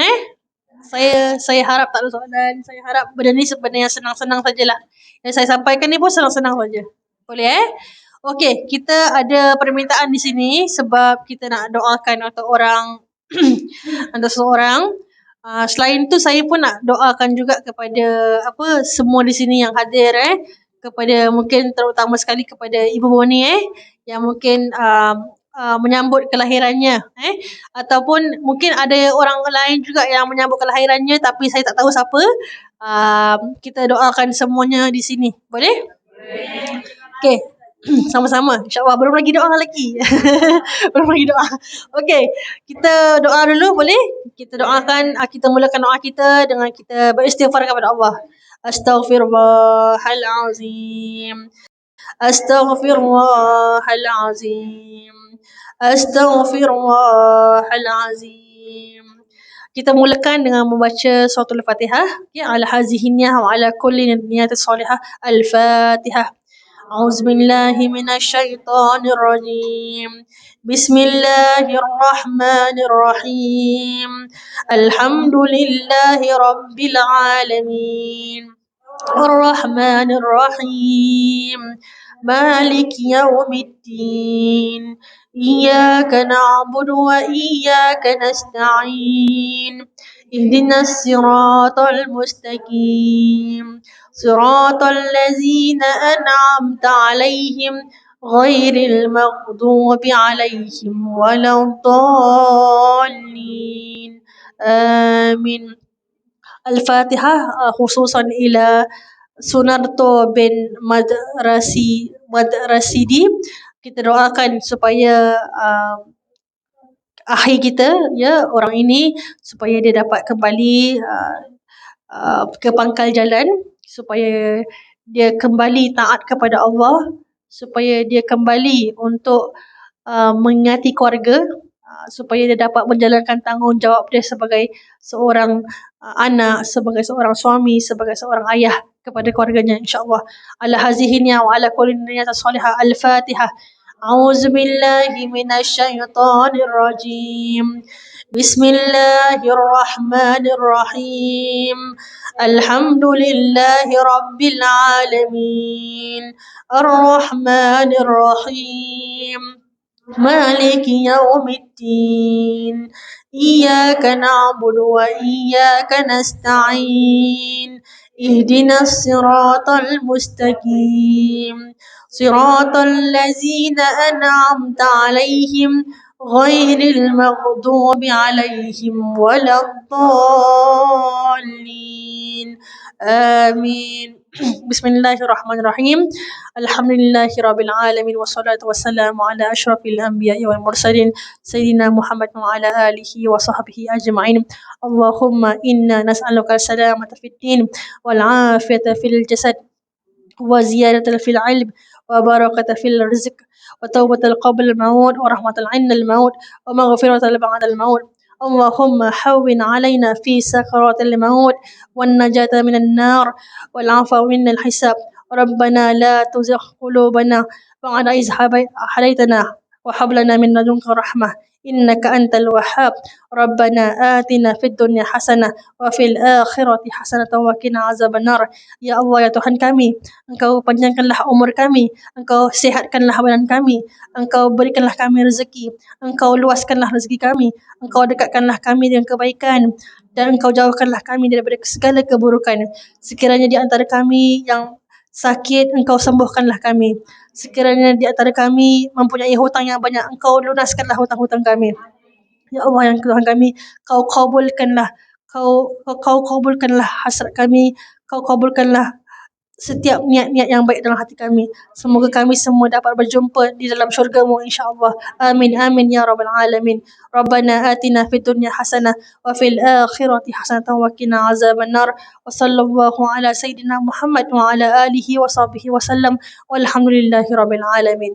Saya harap tak ada soalan. Saya harap benda ni sebenarnya senang-senang sajalah. Yang saya sampaikan ni pun senang-senang saja. Boleh Okey, kita ada permintaan di sini sebab kita nak doakan untuk orang untuk seorang. Selain tu saya pun nak doakan juga kepada semua di sini yang hadir kepada mungkin terutama sekali kepada Ibu Boni yang mungkin menyambut kelahirannya ataupun mungkin ada orang lain juga yang menyambut kelahirannya tapi saya tak tahu siapa. Kita doakan semuanya di sini. Boleh? Okey. Sama-sama insya-Allah. Belum lagi doa lagi. Belum lagi doa. Okey, kita doa dulu boleh? Kita doakan, kita mulakan doa kita dengan kita beristighfar kepada Allah. Astaghfirullahalazim. Astaghfirullahalazim. Astaghfirullahalazim. Kita mulakan dengan membaca suratul Fatihah. Ala hazihinnya wa ala kulli niyatis salihah. Al-Fatihah. أعوذ بالله من الشيطان الرجيم بسم الله الرحمن الرحيم الحمد لله رب العالمين الرحمن الرحيم مالك يوم الدين إياك نعبد وإياك نستعين اهدنا الصراط المستقيم صراط الذين أنعمت عليهم غير المغضوب عليهم ولا الضالين آمين. الفاتحة خصوصا إلى Sunarto bin Madrasidi. Kita doakan supaya akhi kita orang ini supaya dia dapat kembali ke pangkal jalan, supaya dia kembali taat kepada Allah, supaya dia kembali untuk mengingati keluarga, supaya dia dapat menjalankan tanggungjawab dia sebagai seorang anak, sebagai seorang suami, sebagai seorang ayah kepada keluarganya insya-Allah. Ala hazihinnya wa ala kulli niyatin salihah. Al-Fatihah. A'udzu billahi minasyaitonir rajim. Bismillahirrahmanirrahim. Alhamdulillahi rabbil alamin. Ar-Rahmanir Rahim. Maliki yaumiddin. Iyyaka na'budu wa iyyaka nasta'in. اهدنا الصراط المستقيم صراط الذين أنعمت عليهم غير المغضوب عليهم ولا الضالين آمين. بسم الله الرحمن الرحيم الحمد لله رب العالمين والصلاة والسلام على أشرف الأنبياء والمرسلين سيدنا محمد وعلى آله وصحبه أجمعين. اللهم إنا نسألك السلامة في الدين والعافية في الجسد وزيادة في العلم وبركة في الرزق وتوبة قبل الموت ورحمة عند الموت ومغفرة بعد الموت. اللهم حون علينا في سكرات الموت والنجاة من النار والعفو من الحساب. ربنا لا تزغ قلوبنا بعد إذ هديتنا وهب لنا من لدنك رحمة إنك أنت الوهاب ربنا آتنا في الدنيا حسنة وفي الآخرة حسنة وقنا عذاب النار. Ya Allah, ya Tuhan kami, Engkau panjangkanlah umur kami, Engkau sehatkanlah badan kami, Engkau berikanlah kami rezeki, Engkau luaskanlah rezeki kami, Engkau dekatkanlah kami dengan kebaikan, dan Engkau jauhkanlah kami daripada segala keburukan. Sekiranya di antara kami yang sakit, Engkau sembuhkanlah kami. Sekiranya di antara kami mempunyai hutang yang banyak, Engkau lunaskanlah hutang-hutang kami. Ya Allah, yang Tuhan kami, Kau kabulkanlah, Kau kabulkanlah hasrat kami, Kau kabulkanlah setiap niat-niat yang baik dalam hati kami. Semoga kami semua dapat berjumpa di dalam syurga-Mu insya-Allah. Amin amin ya rabbal alamin. Rabbana atina fid dunya hasanah wa fil akhirati hasanatan wa qina azaban nar. Wa sallallahu ala sayidina Muhammad wa ala alihi wa sahbihi wa sallam. Walhamdulillahi rabbil alamin.